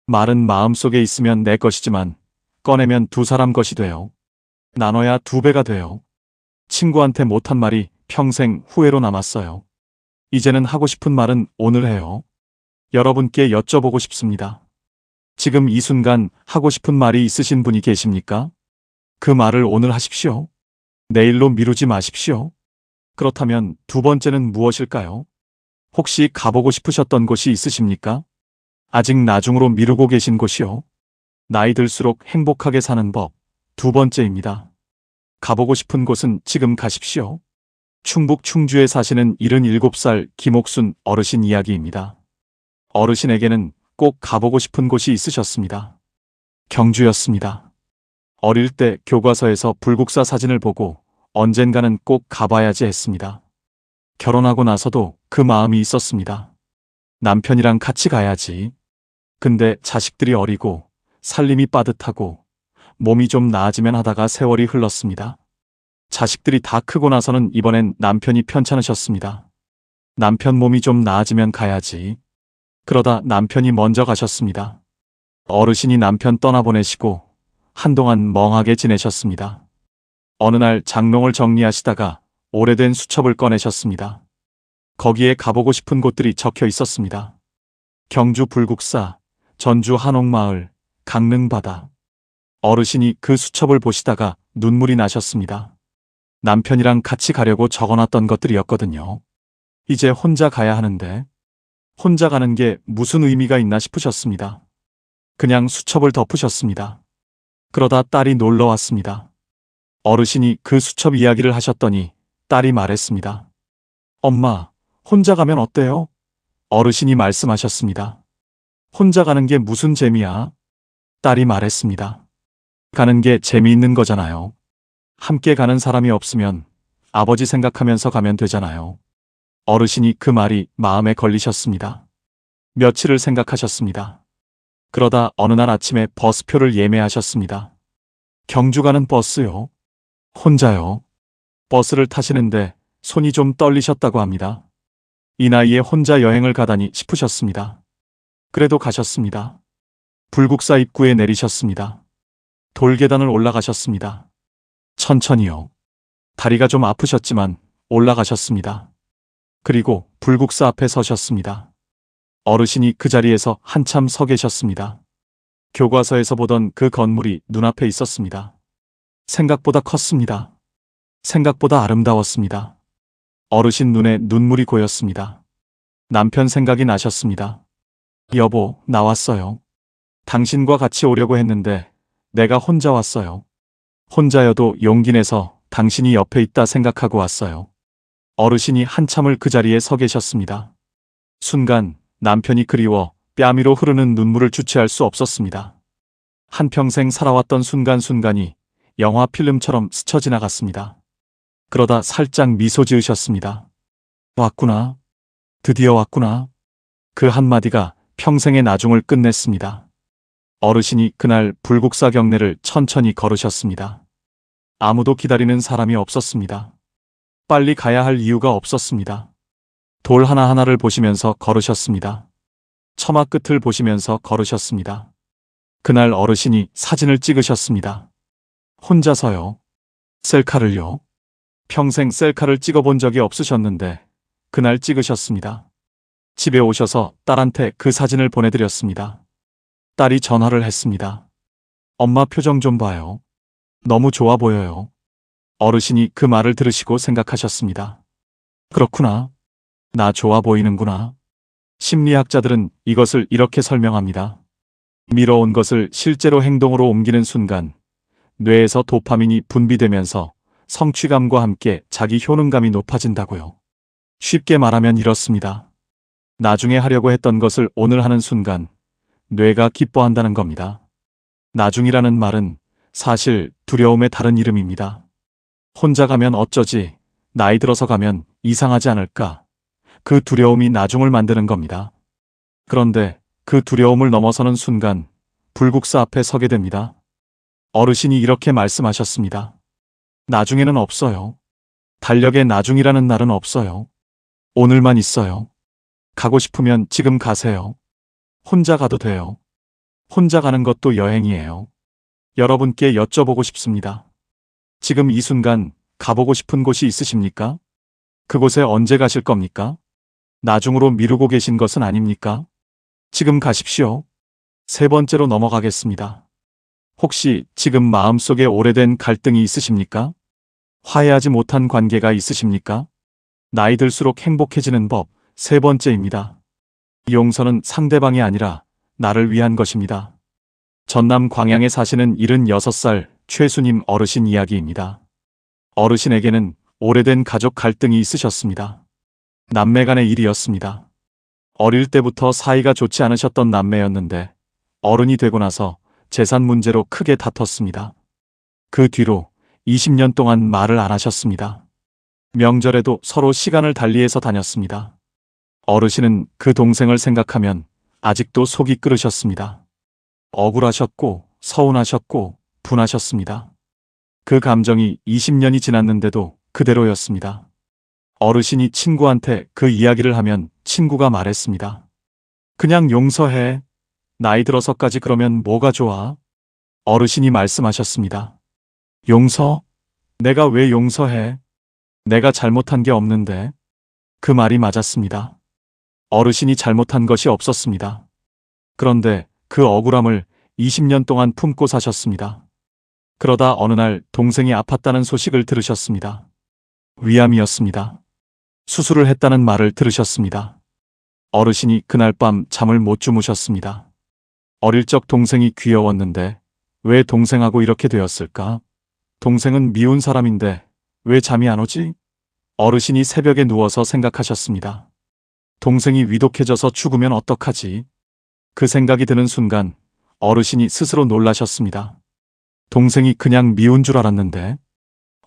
말은 마음속에 있으면 내 것이지만 꺼내면 두 사람 것이 돼요. 나눠야 두 배가 돼요. 친구한테 못한 말이 평생 후회로 남았어요. 이제는 하고 싶은 말은 오늘 해요. 여러분께 여쭤보고 싶습니다. 지금 이 순간 하고 싶은 말이 있으신 분이 계십니까? 그 말을 오늘 하십시오. 내일로 미루지 마십시오. 그렇다면 두 번째는 무엇일까요? 혹시 가보고 싶으셨던 곳이 있으십니까? 아직 나중으로 미루고 계신 곳이요. 나이 들수록 행복하게 사는 법. 두 번째입니다. 가보고 싶은 곳은 지금 가십시오. 충북 충주에 사시는 77살 김옥순 어르신 이야기입니다. 어르신에게는 꼭 가보고 싶은 곳이 있으셨습니다. 경주였습니다. 어릴 때 교과서에서 불국사 사진을 보고 언젠가는 꼭 가봐야지 했습니다. 결혼하고 나서도 그 마음이 있었습니다. 남편이랑 같이 가야지. 근데 자식들이 어리고 살림이 빠듯하고 몸이 좀 나아지면 하다가 세월이 흘렀습니다. 자식들이 다 크고 나서는 이번엔 남편이 편찮으셨습니다. 남편 몸이 좀 나아지면 가야지. 그러다 남편이 먼저 가셨습니다. 어르신이 남편 떠나보내시고 한동안 멍하게 지내셨습니다. 어느 날 장롱을 정리하시다가 오래된 수첩을 꺼내셨습니다. 거기에 가보고 싶은 곳들이 적혀 있었습니다. 경주 불국사, 전주 한옥마을, 강릉바다. 어르신이 그 수첩을 보시다가 눈물이 나셨습니다. 남편이랑 같이 가려고 적어놨던 것들이었거든요. 이제 혼자 가야 하는데 혼자 가는 게 무슨 의미가 있나 싶으셨습니다. 그냥 수첩을 덮으셨습니다. 그러다 딸이 놀러 왔습니다. 어르신이 그 수첩 이야기를 하셨더니 딸이 말했습니다. 엄마, 혼자 가면 어때요? 어르신이 말씀하셨습니다. 혼자 가는 게 무슨 재미야? 딸이 말했습니다. 가는 게 재미있는 거잖아요. 함께 가는 사람이 없으면 아버지 생각하면서 가면 되잖아요. 어르신이 그 말이 마음에 걸리셨습니다. 며칠을 생각하셨습니다. 그러다 어느 날 아침에 버스표를 예매하셨습니다. 경주 가는 버스요. 혼자요. 버스를 타시는데 손이 좀 떨리셨다고 합니다. 이 나이에 혼자 여행을 가다니 싶으셨습니다. 그래도 가셨습니다. 불국사 입구에 내리셨습니다. 돌계단을 올라가셨습니다. 천천히요. 다리가 좀 아프셨지만 올라가셨습니다. 그리고 불국사 앞에 서셨습니다. 어르신이 그 자리에서 한참 서 계셨습니다. 교과서에서 보던 그 건물이 눈앞에 있었습니다. 생각보다 컸습니다. 생각보다 아름다웠습니다. 어르신 눈에 눈물이 고였습니다. 남편 생각이 나셨습니다. 여보, 나왔어요. 당신과 같이 오려고 했는데 내가 혼자 왔어요. 혼자여도 용기 내서 당신이 옆에 있다 생각하고 왔어요. 어르신이 한참을 그 자리에 서 계셨습니다. 순간 남편이 그리워 뺨위로 흐르는 눈물을 주체할 수 없었습니다. 한평생 살아왔던 순간순간이 영화 필름처럼 스쳐 지나갔습니다. 그러다 살짝 미소 지으셨습니다. 왔구나. 드디어 왔구나. 그 한마디가 평생의 나중을 끝냈습니다. 어르신이 그날 불국사 경내를 천천히 걸으셨습니다. 아무도 기다리는 사람이 없었습니다. 빨리 가야 할 이유가 없었습니다. 돌 하나하나를 보시면서 걸으셨습니다. 처마 끝을 보시면서 걸으셨습니다. 그날 어르신이 사진을 찍으셨습니다. 혼자서요. 셀카를요. 평생 셀카를 찍어본 적이 없으셨는데 그날 찍으셨습니다. 집에 오셔서 딸한테 그 사진을 보내드렸습니다. 딸이 전화를 했습니다. 엄마 표정 좀 봐요. 너무 좋아 보여요. 어르신이 그 말을 들으시고 생각하셨습니다. 그렇구나. 나 좋아 보이는구나. 심리학자들은 이것을 이렇게 설명합니다. 미뤄온 것을 실제로 행동으로 옮기는 순간 뇌에서 도파민이 분비되면서 성취감과 함께 자기 효능감이 높아진다고요. 쉽게 말하면 이렇습니다. 나중에 하려고 했던 것을 오늘 하는 순간 뇌가 기뻐한다는 겁니다. 나중이라는 말은 사실 두려움의 다른 이름입니다. 혼자 가면 어쩌지, 나이 들어서 가면 이상하지 않을까. 그 두려움이 나중을 만드는 겁니다. 그런데 그 두려움을 넘어서는 순간 불국사 앞에 서게 됩니다. 어르신이 이렇게 말씀하셨습니다. 나중에는 없어요. 달력에 나중이라는 날은 없어요. 오늘만 있어요. 가고 싶으면 지금 가세요. 혼자 가도 돼요. 혼자 가는 것도 여행이에요. 여러분께 여쭤보고 싶습니다. 지금 이 순간 가보고 싶은 곳이 있으십니까? 그곳에 언제 가실 겁니까? 나중으로 미루고 계신 것은 아닙니까? 지금 가십시오. 세 번째로 넘어가겠습니다. 혹시 지금 마음속에 오래된 갈등이 있으십니까? 화해하지 못한 관계가 있으십니까? 나이 들수록 행복해지는 법 세 번째입니다. 용서는 상대방이 아니라 나를 위한 것입니다. 전남 광양에 사시는 76살 최수님 어르신 이야기입니다. 어르신에게는 오래된 가족 갈등이 있으셨습니다. 남매 간의 일이었습니다. 어릴 때부터 사이가 좋지 않으셨던 남매였는데 어른이 되고 나서 재산 문제로 크게 다퉜습니다. 그 뒤로 20년 동안 말을 안 하셨습니다. 명절에도 서로 시간을 달리해서 다녔습니다. 어르신은 그 동생을 생각하면 아직도 속이 끓으셨습니다. 억울하셨고 서운하셨고 분하셨습니다. 그 감정이 20년이 지났는데도 그대로였습니다. 어르신이 친구한테 그 이야기를 하면 친구가 말했습니다. 그냥 용서해. 나이 들어서까지 그러면 뭐가 좋아? 어르신이 말씀하셨습니다. 용서? 내가 왜 용서해? 내가 잘못한 게 없는데. 그 말이 맞았습니다. 어르신이 잘못한 것이 없었습니다. 그런데 그 억울함을 20년 동안 품고 사셨습니다. 그러다 어느 날 동생이 아팠다는 소식을 들으셨습니다. 위암이었습니다. 수술을 했다는 말을 들으셨습니다. 어르신이 그날 밤 잠을 못 주무셨습니다. 어릴 적 동생이 귀여웠는데 왜 동생하고 이렇게 되었을까? 동생은 미운 사람인데 왜 잠이 안 오지? 어르신이 새벽에 누워서 생각하셨습니다. 동생이 위독해져서 죽으면 어떡하지? 그 생각이 드는 순간 어르신이 스스로 놀라셨습니다. 동생이 그냥 미운 줄 알았는데.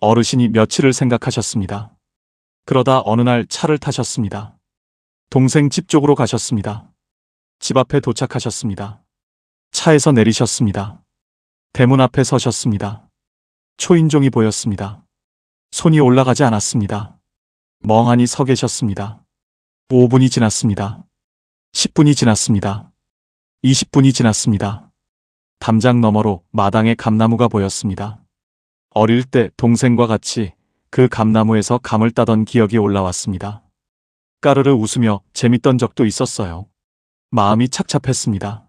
어르신이 며칠을 생각하셨습니다. 그러다 어느 날 차를 타셨습니다. 동생 집 쪽으로 가셨습니다. 집 앞에 도착하셨습니다. 차에서 내리셨습니다. 대문 앞에 서셨습니다. 초인종이 보였습니다. 손이 올라가지 않았습니다. 멍하니 서 계셨습니다. 5분이 지났습니다. 10분이 지났습니다. 20분이 지났습니다. 담장 너머로 마당에 감나무가 보였습니다. 어릴 때 동생과 같이 그 감나무에서 감을 따던 기억이 올라왔습니다. 까르르 웃으며 재밌던 적도 있었어요. 마음이 착잡했습니다.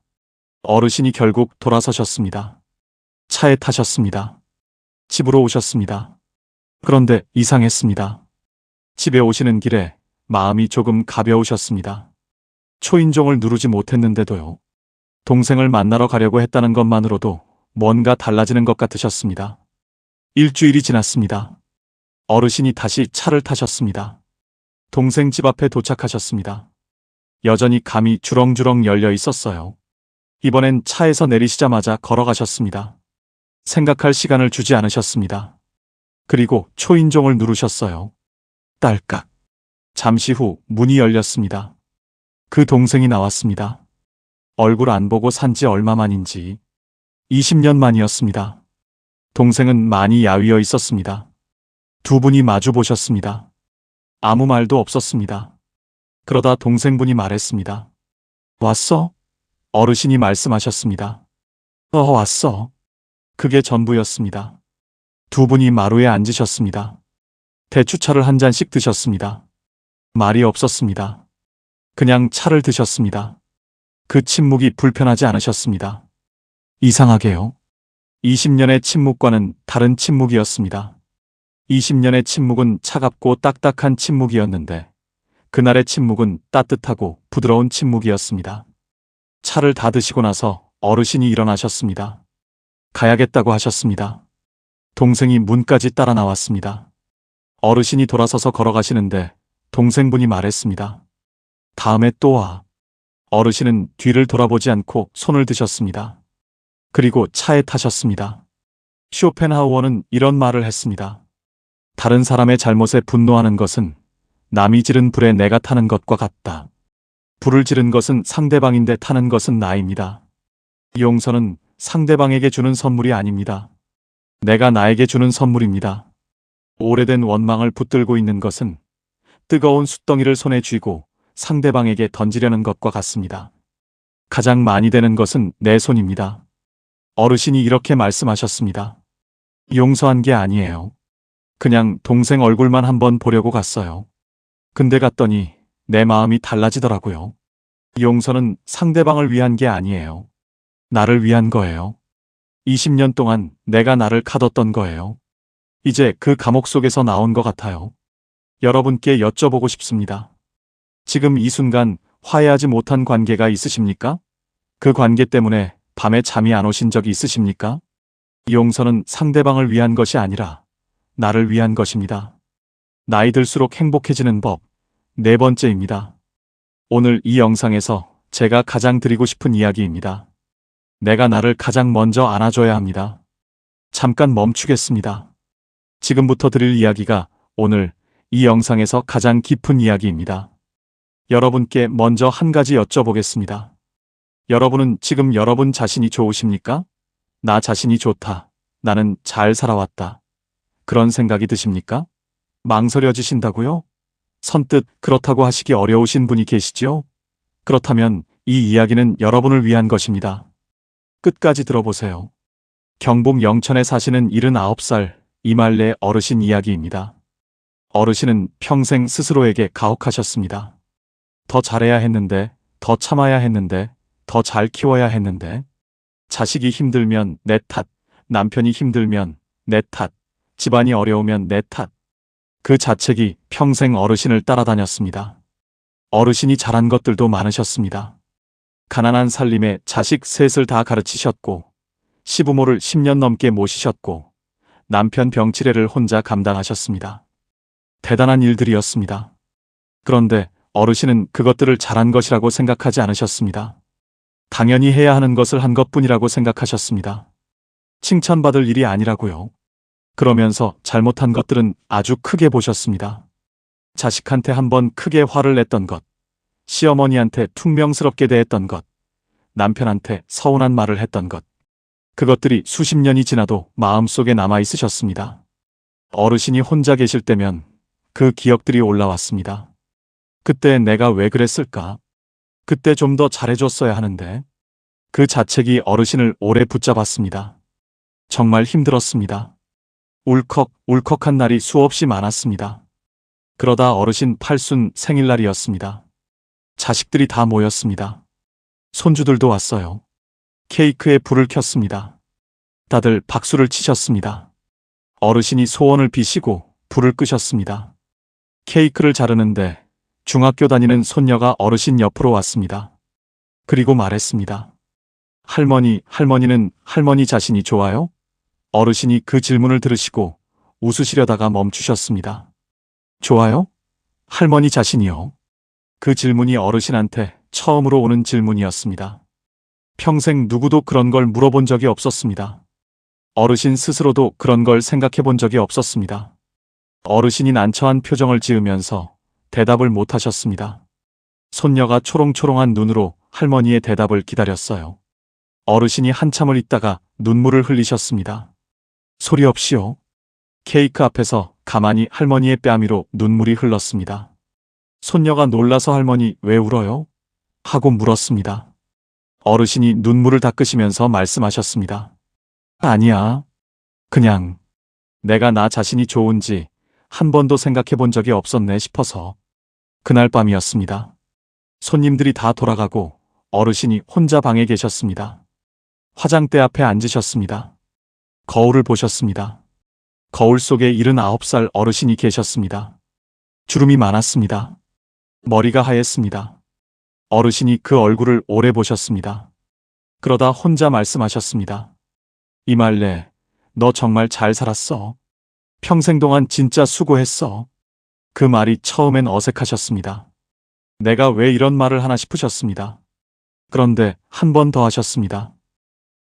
어르신이 결국 돌아서셨습니다. 차에 타셨습니다. 집으로 오셨습니다. 그런데 이상했습니다. 집에 오시는 길에 마음이 조금 가벼우셨습니다. 초인종을 누르지 못했는데도요. 동생을 만나러 가려고 했다는 것만으로도 뭔가 달라지는 것 같으셨습니다. 일주일이 지났습니다. 어르신이 다시 차를 타셨습니다. 동생 집 앞에 도착하셨습니다. 여전히 감이 주렁주렁 열려 있었어요. 이번엔 차에서 내리시자마자 걸어가셨습니다. 생각할 시간을 주지 않으셨습니다. 그리고 초인종을 누르셨어요. 딸깍. 잠시 후 문이 열렸습니다. 그 동생이 나왔습니다. 얼굴 안 보고 산지 얼마 만인지 20년 만이었습니다. 동생은 많이 야위어 있었습니다. 두 분이 마주 보셨습니다. 아무 말도 없었습니다. 그러다 동생분이 말했습니다. 왔어? 어르신이 말씀하셨습니다. 왔어. 그게 전부였습니다. 두 분이 마루에 앉으셨습니다. 대추차를 한 잔씩 드셨습니다. 말이 없었습니다. 그냥 차를 드셨습니다. 그 침묵이 불편하지 않으셨습니다. 이상하게요. 20년의 침묵과는 다른 침묵이었습니다. 20년의 침묵은 차갑고 딱딱한 침묵이었는데 그날의 침묵은 따뜻하고 부드러운 침묵이었습니다. 차를 다 드시고 나서 어르신이 일어나셨습니다. 가야겠다고 하셨습니다. 동생이 문까지 따라 나왔습니다. 어르신이 돌아서서 걸어가시는데 동생분이 말했습니다. 다음에 또 와. 어르신은 뒤를 돌아보지 않고 손을 드셨습니다. 그리고 차에 타셨습니다. 쇼펜하우어는 이런 말을 했습니다. 다른 사람의 잘못에 분노하는 것은 남이 지른 불에 내가 타는 것과 같다. 불을 지른 것은 상대방인데 타는 것은 나입니다. 용서는 상대방에게 주는 선물이 아닙니다. 내가 나에게 주는 선물입니다. 오래된 원망을 붙들고 있는 것은 뜨거운 숯덩이를 손에 쥐고 상대방에게 던지려는 것과 같습니다. 가장 많이 되는 것은 내 손입니다. 어르신이 이렇게 말씀하셨습니다. 용서한 게 아니에요. 그냥 동생 얼굴만 한번 보려고 갔어요. 근데 갔더니 내 마음이 달라지더라고요. 용서는 상대방을 위한 게 아니에요. 나를 위한 거예요. 20년 동안 내가 나를 가뒀던 거예요. 이제 그 감옥 속에서 나온 것 같아요. 여러분께 여쭤보고 싶습니다. 지금 이 순간 화해하지 못한 관계가 있으십니까? 그 관계 때문에 밤에 잠이 안 오신 적이 있으십니까? 용서는 상대방을 위한 것이 아니라 나를 위한 것입니다. 나이 들수록 행복해지는 법, 네 번째입니다. 오늘 이 영상에서 제가 가장 드리고 싶은 이야기입니다. 내가 나를 가장 먼저 안아줘야 합니다. 잠깐 멈추겠습니다. 지금부터 드릴 이야기가 오늘 이 영상에서 가장 깊은 이야기입니다. 여러분께 먼저 한 가지 여쭤보겠습니다. 여러분은 지금 여러분 자신이 좋으십니까? 나 자신이 좋다. 나는 잘 살아왔다. 그런 생각이 드십니까? 망설여지신다고요? 선뜻 그렇다고 하시기 어려우신 분이 계시죠? 그렇다면 이 이야기는 여러분을 위한 것입니다. 끝까지 들어보세요. 경북 영천에 사시는 79살 이말래 어르신 이야기입니다. 어르신은 평생 스스로에게 가혹하셨습니다. 더 잘해야 했는데, 더 참아야 했는데, 더 잘 키워야 했는데, 자식이 힘들면 내 탓, 남편이 힘들면 내 탓, 집안이 어려우면 내 탓. 그 자책이 평생 어르신을 따라다녔습니다. 어르신이 잘한 것들도 많으셨습니다. 가난한 살림에 자식 셋을 다 가르치셨고, 시부모를 10년 넘게 모시셨고, 남편 병치레를 혼자 감당하셨습니다. 대단한 일들이었습니다. 그런데 어르신은 그것들을 잘한 것이라고 생각하지 않으셨습니다. 당연히 해야 하는 것을 한 것뿐이라고 생각하셨습니다. 칭찬받을 일이 아니라고요. 그러면서 잘못한 것들은 아주 크게 보셨습니다. 자식한테 한번 크게 화를 냈던 것, 시어머니한테 퉁명스럽게 대했던 것, 남편한테 서운한 말을 했던 것, 그것들이 수십 년이 지나도 마음속에 남아 있으셨습니다. 어르신이 혼자 계실 때면 그 기억들이 올라왔습니다. 그때 내가 왜 그랬을까? 그때 좀 더 잘해줬어야 하는데. 그 자책이 어르신을 오래 붙잡았습니다. 정말 힘들었습니다. 울컥한 날이 수없이 많았습니다. 그러다 어르신 팔순 생일날이었습니다. 자식들이 다 모였습니다. 손주들도 왔어요. 케이크에 불을 켰습니다. 다들 박수를 치셨습니다. 어르신이 소원을 비시고 불을 끄셨습니다. 케이크를 자르는데 중학교 다니는 손녀가 어르신 옆으로 왔습니다. 그리고 말했습니다. 할머니는 할머니 자신이 좋아요? 어르신이 그 질문을 들으시고 웃으시려다가 멈추셨습니다. 좋아요? 할머니 자신이요? 그 질문이 어르신한테 처음으로 오는 질문이었습니다. 평생 누구도 그런 걸 물어본 적이 없었습니다. 어르신 스스로도 그런 걸 생각해 본 적이 없었습니다. 어르신이 난처한 표정을 지으면서 대답을 못 하셨습니다. 손녀가 초롱초롱한 눈으로 할머니의 대답을 기다렸어요. 어르신이 한참을 있다가 눈물을 흘리셨습니다. 소리 없이요. 케이크 앞에서 가만히 할머니의 뺨위로 눈물이 흘렀습니다. 손녀가 놀라서 할머니 왜 울어요? 하고 물었습니다. 어르신이 눈물을 닦으시면서 말씀하셨습니다. 아니야. 그냥 내가 나 자신이 좋은지 한 번도 생각해 본 적이 없었네 싶어서. 그날 밤이었습니다. 손님들이 다 돌아가고 어르신이 혼자 방에 계셨습니다. 화장대 앞에 앉으셨습니다. 거울을 보셨습니다. 거울 속에 79살 어르신이 계셨습니다. 주름이 많았습니다. 머리가 하였습니다. 어르신이 그 얼굴을 오래 보셨습니다. 그러다 혼자 말씀하셨습니다. 이말래, 너 정말 잘 살았어. 평생 동안 진짜 수고했어. 그 말이 처음엔 어색하셨습니다. 내가 왜 이런 말을 하나 싶으셨습니다. 그런데 한 번 더 하셨습니다.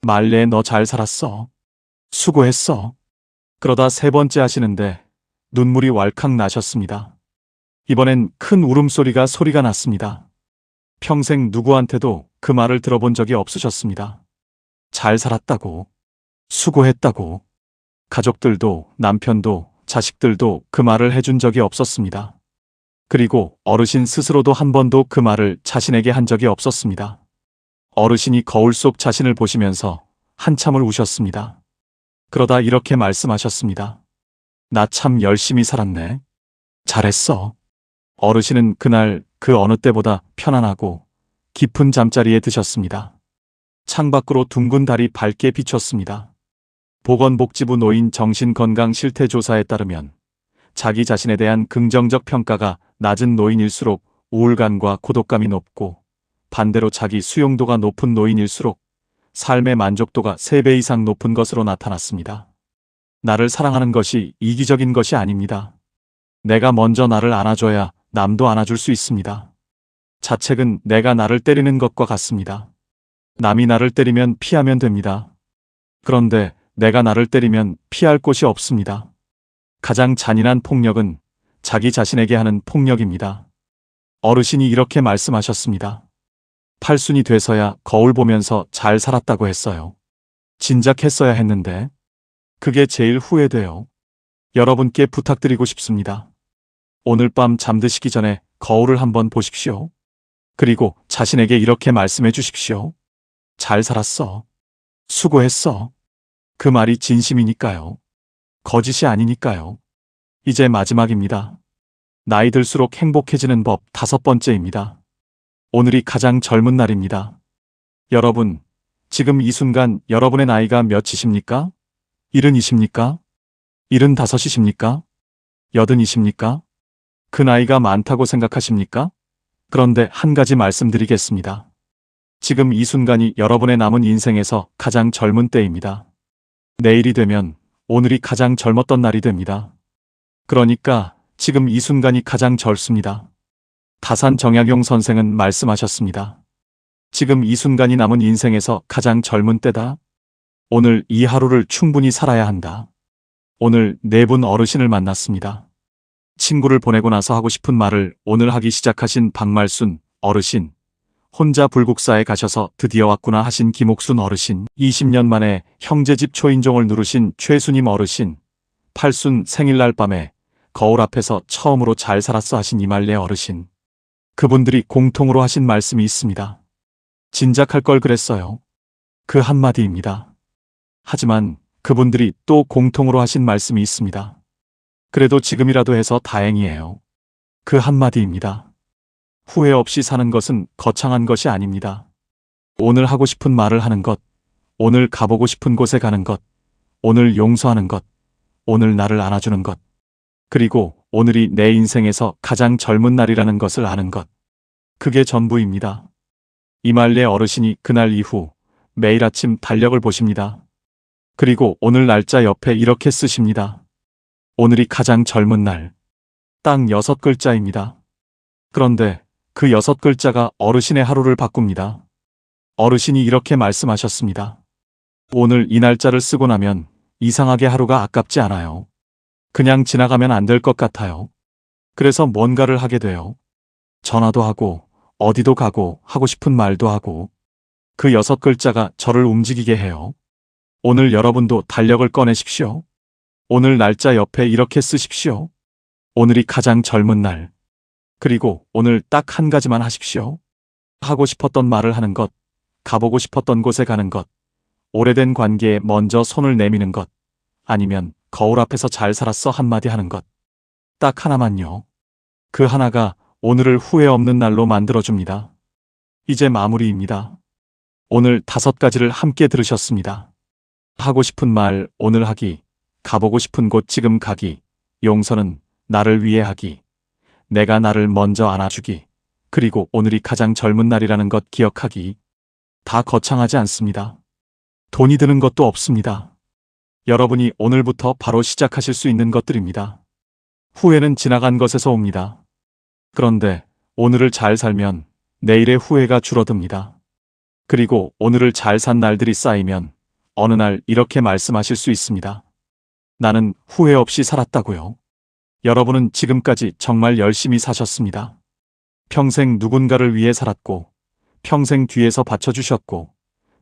말래, 너 잘 살았어. 수고했어. 그러다 세 번째 하시는데 눈물이 왈칵 나셨습니다. 이번엔 큰 울음소리가 났습니다. 평생 누구한테도 그 말을 들어본 적이 없으셨습니다. 잘 살았다고, 수고했다고. 가족들도 남편도 자식들도 그 말을 해준 적이 없었습니다. 그리고 어르신 스스로도 한 번도 그 말을 자신에게 한 적이 없었습니다. 어르신이 거울 속 자신을 보시면서 한참을 우셨습니다. 그러다 이렇게 말씀하셨습니다. 나 참 열심히 살았네. 잘했어. 어르신은 그날 그 어느 때보다 편안하고 깊은 잠자리에 드셨습니다. 창밖으로 둥근 달이 밝게 비쳤습니다. 보건복지부 노인 정신건강실태조사에 따르면 자기 자신에 대한 긍정적 평가가 낮은 노인일수록 우울감과 고독감이 높고, 반대로 자기 수용도가 높은 노인일수록 삶의 만족도가 3배 이상 높은 것으로 나타났습니다. 나를 사랑하는 것이 이기적인 것이 아닙니다. 내가 먼저 나를 안아줘야 남도 안아줄 수 있습니다. 자책은 내가 나를 때리는 것과 같습니다. 남이 나를 때리면 피하면 됩니다. 그런데 내가 나를 때리면 피할 곳이 없습니다. 가장 잔인한 폭력은 자기 자신에게 하는 폭력입니다. 어르신이 이렇게 말씀하셨습니다. 팔순이 돼서야 거울 보면서 잘 살았다고 했어요. 진작 했어야 했는데. 그게 제일 후회돼요. 여러분께 부탁드리고 싶습니다. 오늘 밤 잠드시기 전에 거울을 한번 보십시오. 그리고 자신에게 이렇게 말씀해 주십시오. 잘 살았어. 수고했어. 그 말이 진심이니까요. 거짓이 아니니까요. 이제 마지막입니다. 나이 들수록 행복해지는 법 5번째입니다. 오늘이 가장 젊은 날입니다. 여러분, 지금 이 순간 여러분의 나이가 몇이십니까? 70이십니까? 75이십니까? 80이십니까? 그 나이가 많다고 생각하십니까? 그런데 한 가지 말씀드리겠습니다. 지금 이 순간이 여러분의 남은 인생에서 가장 젊은 때입니다. 내일이 되면 오늘이 가장 젊었던 날이 됩니다. 그러니까 지금 이 순간이 가장 젊습니다. 다산 정약용 선생은 말씀하셨습니다. 지금 이 순간이 남은 인생에서 가장 젊은 때다. 오늘 이 하루를 충분히 살아야 한다. 오늘 4분 어르신을 만났습니다. 친구를 보내고 나서 하고 싶은 말을 오늘 하기 시작하신 박말순 어르신, 혼자 불국사에 가셔서 드디어 왔구나 하신 김옥순 어르신, 20년 만에 형제집 초인종을 누르신 최수님 어르신, 팔순 생일날 밤에 거울 앞에서 처음으로 잘 살았어 하신 이말래 어르신. 그분들이 공통으로 하신 말씀이 있습니다. 진작 할 걸 그랬어요. 그 한마디입니다. 하지만 그분들이 또 공통으로 하신 말씀이 있습니다. 그래도 지금이라도 해서 다행이에요. 그 한마디입니다. 후회 없이 사는 것은 거창한 것이 아닙니다. 오늘 하고 싶은 말을 하는 것, 오늘 가보고 싶은 곳에 가는 것, 오늘 용서하는 것, 오늘 나를 안아주는 것, 그리고 오늘이 내 인생에서 가장 젊은 날이라는 것을 아는 것. 그게 전부입니다. 이말래 어르신이 그날 이후 매일 아침 달력을 보십니다. 그리고 오늘 날짜 옆에 이렇게 쓰십니다. 오늘이 가장 젊은 날. 딱 6글자입니다. 그런데 그 6글자가 어르신의 하루를 바꿉니다. 어르신이 이렇게 말씀하셨습니다. 오늘 이 날짜를 쓰고 나면 이상하게 하루가 아깝지 않아요. 그냥 지나가면 안 될 것 같아요. 그래서 뭔가를 하게 돼요. 전화도 하고 어디도 가고 하고 싶은 말도 하고. 그 6글자가 저를 움직이게 해요. 오늘 여러분도 달력을 꺼내십시오. 오늘 날짜 옆에 이렇게 쓰십시오. 오늘이 가장 젊은 날. 그리고 오늘 딱 한 가지만 하십시오. 하고 싶었던 말을 하는 것, 가보고 싶었던 곳에 가는 것, 오래된 관계에 먼저 손을 내미는 것, 아니면 거울 앞에서 잘 살았어 한마디 하는 것. 딱 하나만요. 그 하나가 오늘을 후회 없는 날로 만들어줍니다. 이제 마무리입니다. 오늘 5가지를 함께 들으셨습니다. 하고 싶은 말 오늘 하기, 가보고 싶은 곳 지금 가기, 용서는 나를 위해 하기, 내가 나를 먼저 안아주기, 그리고 오늘이 가장 젊은 날이라는 것 기억하기. 다 거창하지 않습니다. 돈이 드는 것도 없습니다. 여러분이 오늘부터 바로 시작하실 수 있는 것들입니다. 후회는 지나간 것에서 옵니다. 그런데 오늘을 잘 살면 내일의 후회가 줄어듭니다. 그리고 오늘을 잘 산 날들이 쌓이면 어느 날 이렇게 말씀하실 수 있습니다. 나는 후회 없이 살았다고요. 여러분은 지금까지 정말 열심히 사셨습니다. 평생 누군가를 위해 살았고, 평생 뒤에서 받쳐주셨고,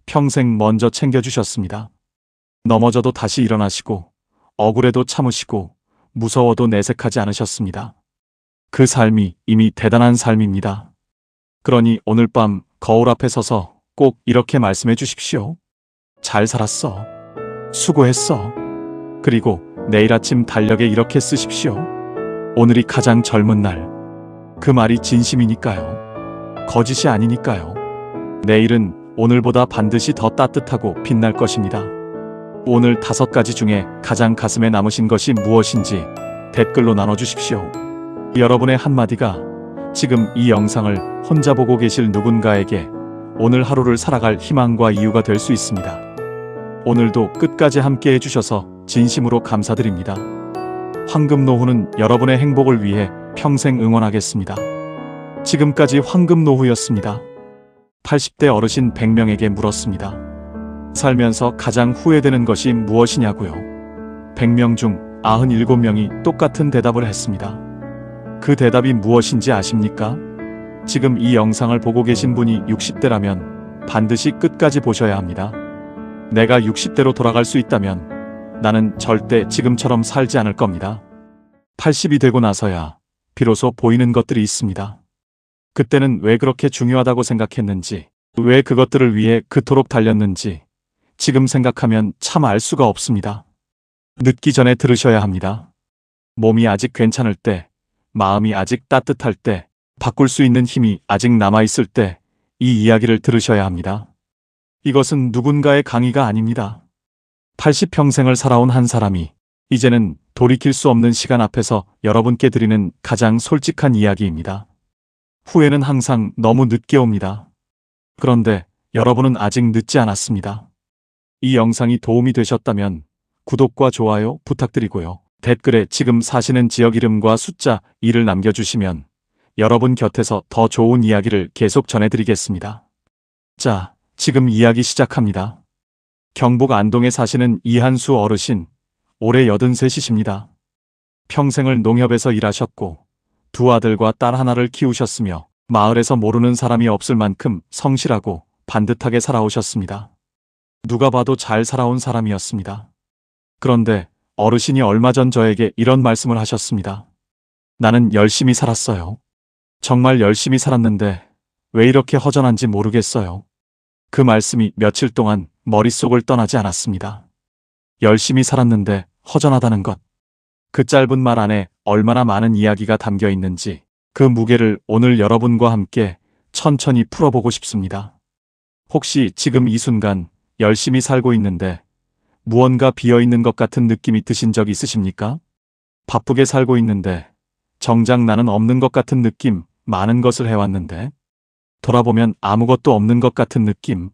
평생 먼저 챙겨주셨습니다. 넘어져도 다시 일어나시고, 억울해도 참으시고, 무서워도 내색하지 않으셨습니다. 그 삶이 이미 대단한 삶입니다. 그러니 오늘 밤 거울 앞에 서서 꼭 이렇게 말씀해 주십시오. 잘 살았어. 수고했어. 그리고 내일 아침 달력에 이렇게 쓰십시오. 오늘이 가장 젊은 날. 그 말이 진심이니까요. 거짓이 아니니까요. 내일은 오늘보다 반드시 더 따뜻하고 빛날 것입니다. 오늘 5가지 중에 가장 가슴에 남으신 것이 무엇인지 댓글로 나눠주십시오. 여러분의 한마디가 지금 이 영상을 혼자 보고 계실 누군가에게 오늘 하루를 살아갈 희망과 이유가 될 수 있습니다. 오늘도 끝까지 함께 해주셔서 진심으로 감사드립니다. 황금노후는 여러분의 행복을 위해 평생 응원하겠습니다. 지금까지 황금노후였습니다. 80대 어르신 100명에게 물었습니다. 살면서 가장 후회되는 것이 무엇이냐고요. 100명 중 97명이 똑같은 대답을 했습니다. 그 대답이 무엇인지 아십니까? 지금 이 영상을 보고 계신 분이 60대라면 반드시 끝까지 보셔야 합니다. 내가 60대로 돌아갈 수 있다면 나는 절대 지금처럼 살지 않을 겁니다. 80이 되고 나서야 비로소 보이는 것들이 있습니다. 그때는 왜 그렇게 중요하다고 생각했는지, 왜 그것들을 위해 그토록 달렸는지 지금 생각하면 참 알 수가 없습니다. 늦기 전에 들으셔야 합니다. 몸이 아직 괜찮을 때, 마음이 아직 따뜻할 때, 바꿀 수 있는 힘이 아직 남아있을 때 이 이야기를 들으셔야 합니다. 이것은 누군가의 강의가 아닙니다. 80평생을 살아온 한 사람이 이제는 돌이킬 수 없는 시간 앞에서 여러분께 드리는 가장 솔직한 이야기입니다. 후회는 항상 너무 늦게 옵니다. 그런데 여러분은 아직 늦지 않았습니다. 이 영상이 도움이 되셨다면 구독과 좋아요 부탁드리고요. 댓글에 지금 사시는 지역 이름과 숫자 2를 남겨주시면 여러분 곁에서 더 좋은 이야기를 계속 전해드리겠습니다. 자, 지금 이야기 시작합니다. 경북 안동에 사시는 이한수 어르신, 올해 83이십니다. 평생을 농협에서 일하셨고 2 아들과 딸 하나를 키우셨으며 마을에서 모르는 사람이 없을 만큼 성실하고 반듯하게 살아오셨습니다. 누가 봐도 잘 살아온 사람이었습니다. 그런데 어르신이 얼마 전 저에게 이런 말씀을 하셨습니다. 나는 열심히 살았어요. 정말 열심히 살았는데 왜 이렇게 허전한지 모르겠어요. 그 말씀이 며칠 동안 머릿속을 떠나지 않았습니다. 열심히 살았는데 허전하다는 것. 그 짧은 말 안에 얼마나 많은 이야기가 담겨 있는지 그 무게를 오늘 여러분과 함께 천천히 풀어보고 싶습니다. 혹시 지금 이 순간 열심히 살고 있는데 무언가 비어있는 것 같은 느낌이 드신 적 있으십니까? 바쁘게 살고 있는데 정작 나는 없는 것 같은 느낌, 많은 것을 해왔는데 돌아보면 아무것도 없는 것 같은 느낌.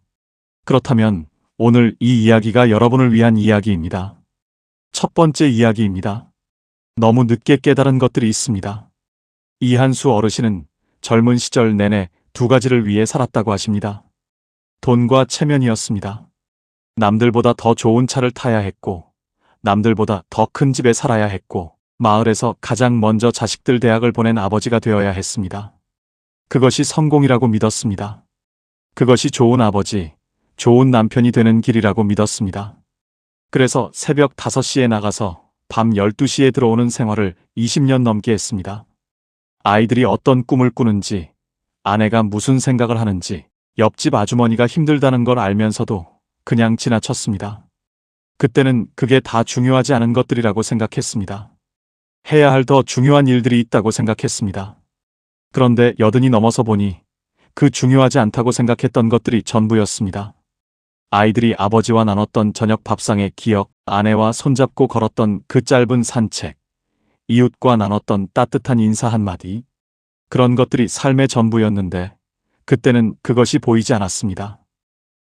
그렇다면 오늘 이 이야기가 여러분을 위한 이야기입니다. 첫 번째 이야기입니다. 너무 늦게 깨달은 것들이 있습니다. 이한수 어르신은 젊은 시절 내내 2가지를 위해 살았다고 하십니다. 돈과 체면이었습니다. 남들보다 더 좋은 차를 타야 했고, 남들보다 더 큰 집에 살아야 했고, 마을에서 가장 먼저 자식들 대학을 보낸 아버지가 되어야 했습니다. 그것이 성공이라고 믿었습니다. 그것이 좋은 아버지, 좋은 남편이 되는 길이라고 믿었습니다. 그래서 새벽 5시에 나가서 밤 12시에 들어오는 생활을 20년 넘게 했습니다. 아이들이 어떤 꿈을 꾸는지, 아내가 무슨 생각을 하는지, 옆집 아주머니가 힘들다는 걸 알면서도 그냥 지나쳤습니다. 그때는 그게 다 중요하지 않은 것들이라고 생각했습니다. 해야 할 더 중요한 일들이 있다고 생각했습니다. 그런데 80이 넘어서 보니 그 중요하지 않다고 생각했던 것들이 전부였습니다. 아이들이 아버지와 나눴던 저녁 밥상의 기억, 아내와 손잡고 걸었던 그 짧은 산책, 이웃과 나눴던 따뜻한 인사 한마디. 그런 것들이 삶의 전부였는데 그때는 그것이 보이지 않았습니다.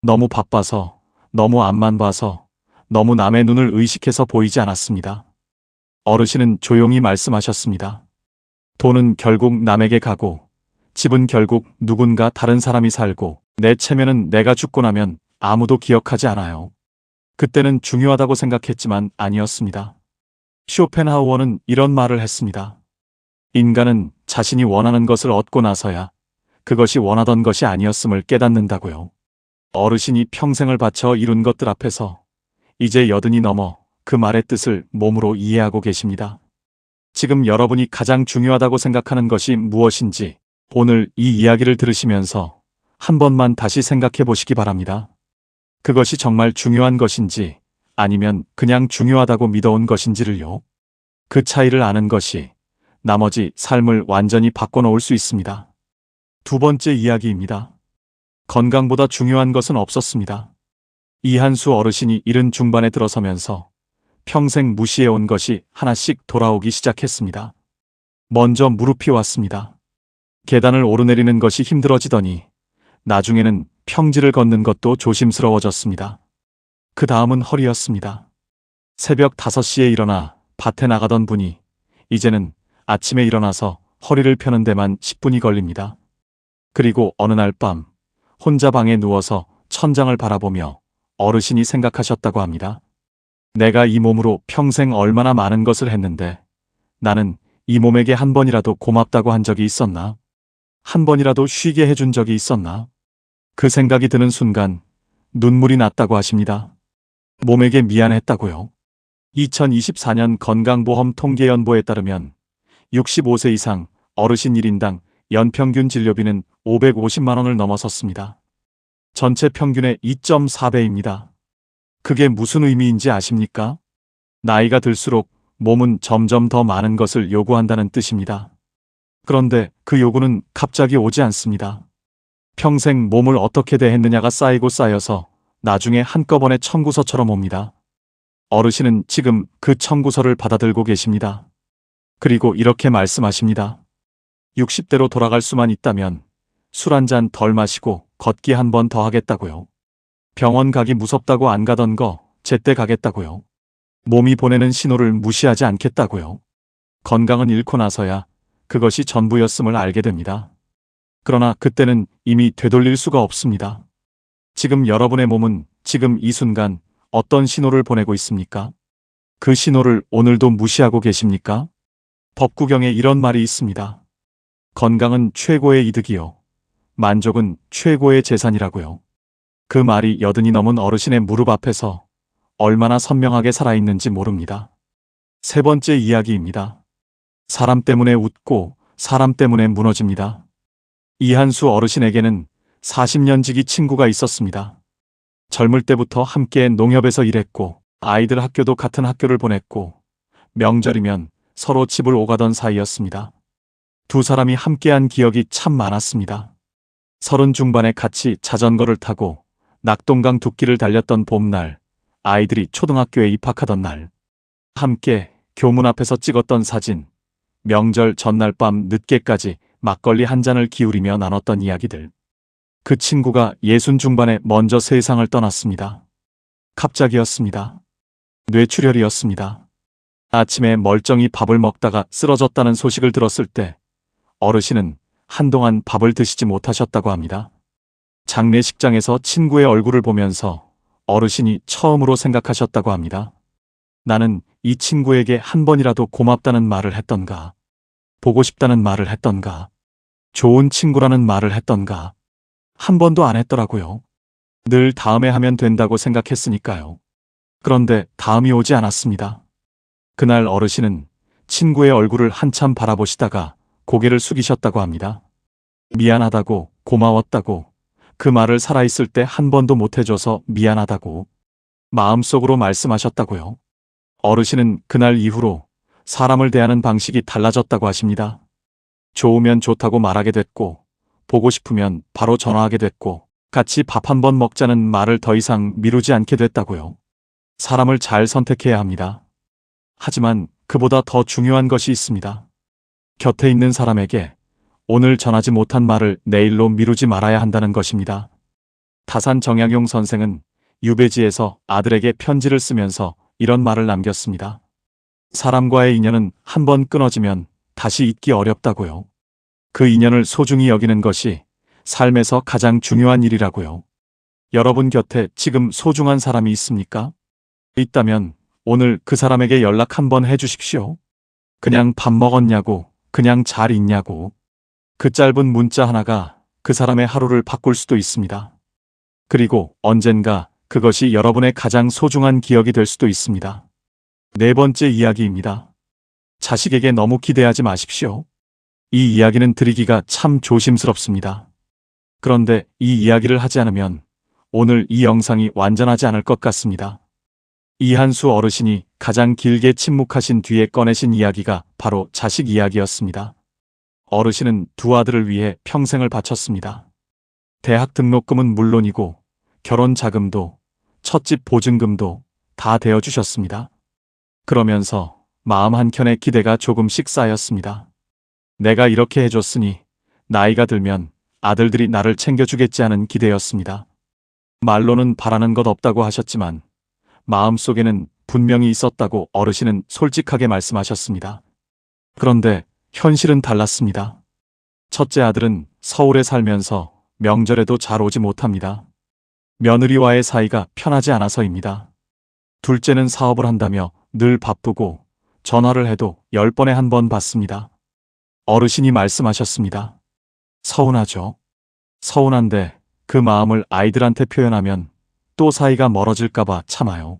너무 바빠서, 너무 앞만 봐서, 너무 남의 눈을 의식해서 보이지 않았습니다. 어르신은 조용히 말씀하셨습니다. 돈은 결국 남에게 가고, 집은 결국 누군가 다른 사람이 살고, 내 체면은 내가 죽고 나면 아무도 기억하지 않아요. 그때는 중요하다고 생각했지만 아니었습니다. 쇼펜하우어는 이런 말을 했습니다. 인간은 자신이 원하는 것을 얻고 나서야 그것이 원하던 것이 아니었음을 깨닫는다고요. 어르신이 평생을 바쳐 이룬 것들 앞에서 이제 80이 넘어 그 말의 뜻을 몸으로 이해하고 계십니다. 지금 여러분이 가장 중요하다고 생각하는 것이 무엇인지 오늘 이 이야기를 들으시면서 한 번만 다시 생각해 보시기 바랍니다. 그것이 정말 중요한 것인지 아니면 그냥 중요하다고 믿어온 것인지를요. 그 차이를 아는 것이 나머지 삶을 완전히 바꿔놓을 수 있습니다. 두 번째 이야기입니다. 건강보다 중요한 것은 없었습니다. 이한수 어르신이 70 중반에 들어서면서 평생 무시해온 것이 하나씩 돌아오기 시작했습니다. 먼저 무릎이 왔습니다. 계단을 오르내리는 것이 힘들어지더니 나중에는 평지를 걷는 것도 조심스러워졌습니다. 그 다음은 허리였습니다. 새벽 5시에 일어나 밭에 나가던 분이 이제는 아침에 일어나서 허리를 펴는 데만 10분이 걸립니다. 그리고 어느 날 밤 혼자 방에 누워서 천장을 바라보며 어르신이 생각하셨다고 합니다. 내가 이 몸으로 평생 얼마나 많은 것을 했는데 나는 이 몸에게 한 번이라도 고맙다고 한 적이 있었나? 한 번이라도 쉬게 해준 적이 있었나? 그 생각이 드는 순간 눈물이 났다고 하십니다. 몸에게 미안했다고요. 2024년 건강보험 통계연보에 따르면 65세 이상 어르신 1인당 연평균 진료비는 550만 원을 넘어섰습니다. 전체 평균의 2.4배입니다. 그게 무슨 의미인지 아십니까? 나이가 들수록 몸은 점점 더 많은 것을 요구한다는 뜻입니다. 그런데 그 요구는 갑자기 오지 않습니다. 평생 몸을 어떻게 대했느냐가 쌓이고 쌓여서 나중에 한꺼번에 청구서처럼 옵니다. 어르신은 지금 그 청구서를 받아들고 계십니다. 그리고 이렇게 말씀하십니다. 60대로 돌아갈 수만 있다면 술 한 잔 덜 마시고 걷기 한 번 더 하겠다고요. 병원 가기 무섭다고 안 가던 거 제때 가겠다고요. 몸이 보내는 신호를 무시하지 않겠다고요. 건강은 잃고 나서야 그것이 전부였음을 알게 됩니다. 그러나 그때는 이미 되돌릴 수가 없습니다. 지금 여러분의 몸은 지금 이 순간 어떤 신호를 보내고 있습니까? 그 신호를 오늘도 무시하고 계십니까? 법구경에 이런 말이 있습니다. 건강은 최고의 이득이요. 만족은 최고의 재산이라고요. 그 말이 80이 넘은 어르신의 무릎 앞에서 얼마나 선명하게 살아있는지 모릅니다. 세 번째 이야기입니다. 사람 때문에 웃고 사람 때문에 무너집니다. 이한수 어르신에게는 40년 지기 친구가 있었습니다. 젊을 때부터 함께 농협에서 일했고 아이들 학교도 같은 학교를 보냈고 명절이면 서로 집을 오가던 사이였습니다. 두 사람이 함께한 기억이 참 많았습니다. 30 중반에 같이 자전거를 타고 낙동강 둑길을 달렸던 봄날, 아이들이 초등학교에 입학하던 날, 함께 교문 앞에서 찍었던 사진, 명절 전날 밤 늦게까지 막걸리 한 잔을 기울이며 나눴던 이야기들. 그 친구가 60 중반에 먼저 세상을 떠났습니다. 갑자기였습니다. 뇌출혈이었습니다. 아침에 멀쩡히 밥을 먹다가 쓰러졌다는 소식을 들었을 때 어르신은 한동안 밥을 드시지 못하셨다고 합니다. 장례식장에서 친구의 얼굴을 보면서 어르신이 처음으로 생각하셨다고 합니다. 나는 이 친구에게 한 번이라도 고맙다는 말을 했던가, 보고 싶다는 말을 했던가, 좋은 친구라는 말을 했던가. 한 번도 안 했더라고요. 늘 다음에 하면 된다고 생각했으니까요. 그런데 다음이 오지 않았습니다. 그날 어르신은 친구의 얼굴을 한참 바라보시다가 고개를 숙이셨다고 합니다. 미안하다고, 고마웠다고, 그 말을 살아있을 때 한 번도 못해줘서 미안하다고 마음속으로 말씀하셨다고요. 어르신은 그날 이후로 사람을 대하는 방식이 달라졌다고 하십니다. 좋으면 좋다고 말하게 됐고, 보고 싶으면 바로 전화하게 됐고, 같이 밥 한 번 먹자는 말을 더 이상 미루지 않게 됐다고요. 사람을 잘 선택해야 합니다. 하지만 그보다 더 중요한 것이 있습니다. 곁에 있는 사람에게 오늘 전하지 못한 말을 내일로 미루지 말아야 한다는 것입니다. 다산 정약용 선생은 유배지에서 아들에게 편지를 쓰면서 이런 말을 남겼습니다. 사람과의 인연은 한 번 끊어지면 다시 잊기 어렵다고요. 그 인연을 소중히 여기는 것이 삶에서 가장 중요한 일이라고요. 여러분 곁에 지금 소중한 사람이 있습니까? 있다면 오늘 그 사람에게 연락 한번 해주십시오. 그냥 밥 먹었냐고, 그냥 잘 있냐고. 그 짧은 문자 하나가 그 사람의 하루를 바꿀 수도 있습니다. 그리고 언젠가 그것이 여러분의 가장 소중한 기억이 될 수도 있습니다. 네 번째 이야기입니다. 자식에게 너무 기대하지 마십시오. 이 이야기는 드리기가 참 조심스럽습니다. 그런데 이 이야기를 하지 않으면 오늘 이 영상이 완전하지 않을 것 같습니다. 이한수 어르신이 가장 길게 침묵하신 뒤에 꺼내신 이야기가 바로 자식 이야기였습니다. 어르신은 두 아들을 위해 평생을 바쳤습니다. 대학 등록금은 물론이고 결혼 자금도 첫집 보증금도 다 대어주셨습니다. 그러면서 마음 한켠에 기대가 조금씩 쌓였습니다. 내가 이렇게 해줬으니 나이가 들면 아들들이 나를 챙겨주겠지 하는 기대였습니다. 말로는 바라는 것 없다고 하셨지만 마음속에는 분명히 있었다고 어르신은 솔직하게 말씀하셨습니다. 그런데 현실은 달랐습니다. 첫째 아들은 서울에 살면서 명절에도 잘 오지 못합니다. 며느리와의 사이가 편하지 않아서입니다. 둘째는 사업을 한다며 늘 바쁘고 전화를 해도 10번에 한 번 받습니다. 어르신이 말씀하셨습니다. 서운하죠. 서운한데 그 마음을 아이들한테 표현하면 또 사이가 멀어질까봐 참아요.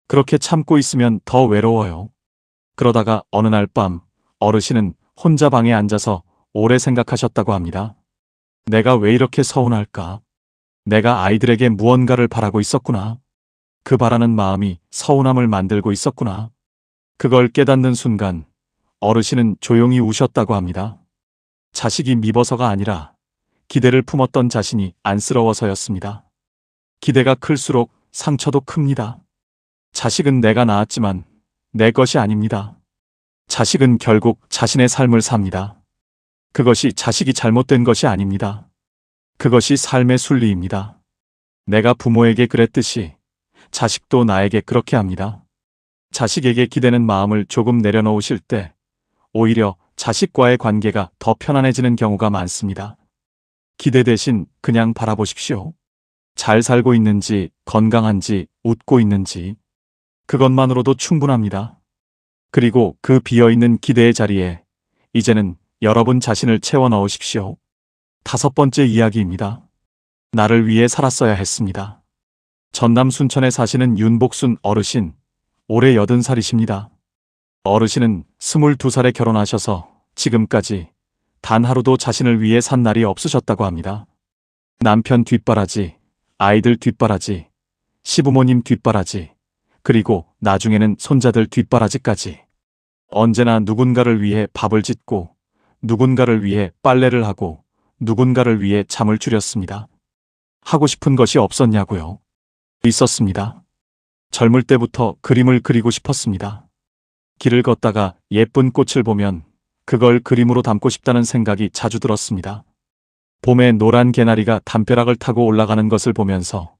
그렇게 참고 있으면 더 외로워요. 그러다가 어느 날 밤 어르신은 혼자 방에 앉아서 오래 생각하셨다고 합니다. 내가 왜 이렇게 서운할까? 내가 아이들에게 무언가를 바라고 있었구나. 그 바라는 마음이 서운함을 만들고 있었구나. 그걸 깨닫는 순간 어르신은 조용히 우셨다고 합니다. 자식이 미워서가 아니라 기대를 품었던 자신이 안쓰러워서였습니다. 기대가 클수록 상처도 큽니다. 자식은 내가 낳았지만 내 것이 아닙니다. 자식은 결국 자신의 삶을 삽니다. 그것이 자식이 잘못된 것이 아닙니다. 그것이 삶의 순리입니다. 내가 부모에게 그랬듯이 자식도 나에게 그렇게 합니다. 자식에게 기대는 마음을 조금 내려놓으실 때 오히려 자식과의 관계가 더 편안해지는 경우가 많습니다. 기대 대신 그냥 바라보십시오. 잘 살고 있는지, 건강한지, 웃고 있는지. 그것만으로도 충분합니다. 그리고 그 비어있는 기대의 자리에 이제는 여러분 자신을 채워 넣으십시오. 5번째 이야기입니다. 나를 위해 살았어야 했습니다. 전남 순천에 사시는 윤복순 어르신, 올해 80살이십니다. 어르신은 22살에 결혼하셔서 지금까지 단 하루도 자신을 위해 산 날이 없으셨다고 합니다. 남편 뒷바라지, 아이들 뒷바라지, 시부모님 뒷바라지, 그리고 나중에는 손자들 뒷바라지까지. 언제나 누군가를 위해 밥을 짓고, 누군가를 위해 빨래를 하고, 누군가를 위해 잠을 줄였습니다. 하고 싶은 것이 없었냐고요? 있었습니다. 젊을 때부터 그림을 그리고 싶었습니다. 길을 걷다가 예쁜 꽃을 보면 그걸 그림으로 담고 싶다는 생각이 자주 들었습니다. 봄에 노란 개나리가 담벼락을 타고 올라가는 것을 보면서,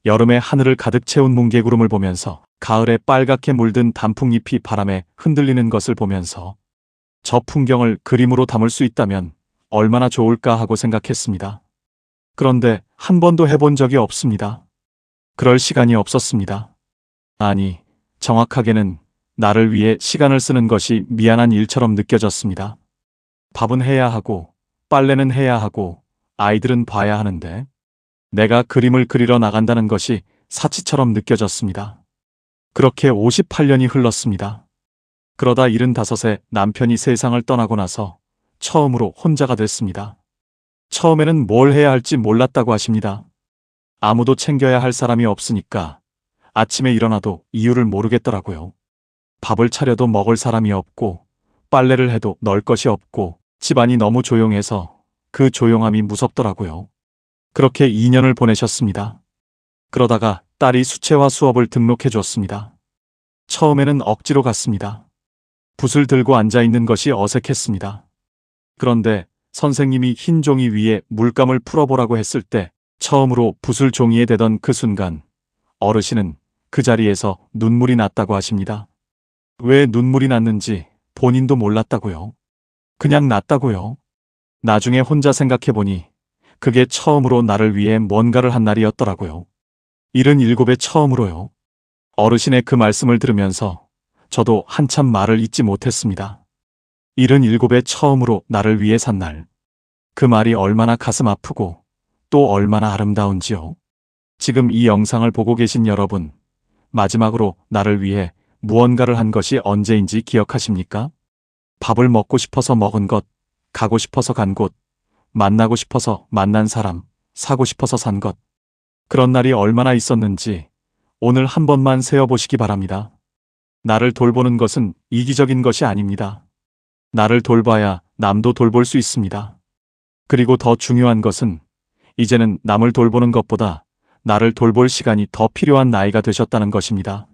여름에 하늘을 가득 채운 뭉게구름을 보면서, 가을에 빨갛게 물든 단풍잎이 바람에 흔들리는 것을 보면서 저 풍경을 그림으로 담을 수 있다면 얼마나 좋을까 하고 생각했습니다. 그런데 한 번도 해본 적이 없습니다. 그럴 시간이 없었습니다. 아니, 정확하게는 나를 위해 시간을 쓰는 것이 미안한 일처럼 느껴졌습니다. 밥은 해야 하고, 빨래는 해야 하고, 아이들은 봐야 하는데, 내가 그림을 그리러 나간다는 것이 사치처럼 느껴졌습니다. 그렇게 58년이 흘렀습니다. 그러다 75세 남편이 세상을 떠나고 나서 처음으로 혼자가 됐습니다. 처음에는 뭘 해야 할지 몰랐다고 하십니다. 아무도 챙겨야 할 사람이 없으니까 아침에 일어나도 이유를 모르겠더라고요. 밥을 차려도 먹을 사람이 없고, 빨래를 해도 널 것이 없고, 집안이 너무 조용해서 그 조용함이 무섭더라고요. 그렇게 2년을 보내셨습니다. 그러다가 딸이 수채화 수업을 등록해 줬습니다. 처음에는 억지로 갔습니다. 붓을 들고 앉아있는 것이 어색했습니다. 그런데 선생님이 흰 종이 위에 물감을 풀어보라고 했을 때 처음으로 붓을 종이에 대던 그 순간 어르신은 그 자리에서 눈물이 났다고 하십니다. 왜 눈물이 났는지 본인도 몰랐다고요. 그냥 났다고요. 나중에 혼자 생각해보니 그게 처음으로 나를 위해 뭔가를 한 날이었더라고요. 77에 처음으로요. 어르신의 그 말씀을 들으면서 저도 한참 말을 잇지 못했습니다. 77에 처음으로 나를 위해 산 날. 그 말이 얼마나 가슴 아프고 또 얼마나 아름다운지요. 지금 이 영상을 보고 계신 여러분, 마지막으로 나를 위해 무언가를 한 것이 언제인지 기억하십니까? 밥을 먹고 싶어서 먹은 것, 가고 싶어서 간 곳, 만나고 싶어서 만난 사람, 사고 싶어서 산 것. 그런 날이 얼마나 있었는지 오늘 한 번만 세어보시기 바랍니다. 나를 돌보는 것은 이기적인 것이 아닙니다. 나를 돌봐야 남도 돌볼 수 있습니다. 그리고 더 중요한 것은 이제는 남을 돌보는 것보다 나를 돌볼 시간이 더 필요한 나이가 되셨다는 것입니다.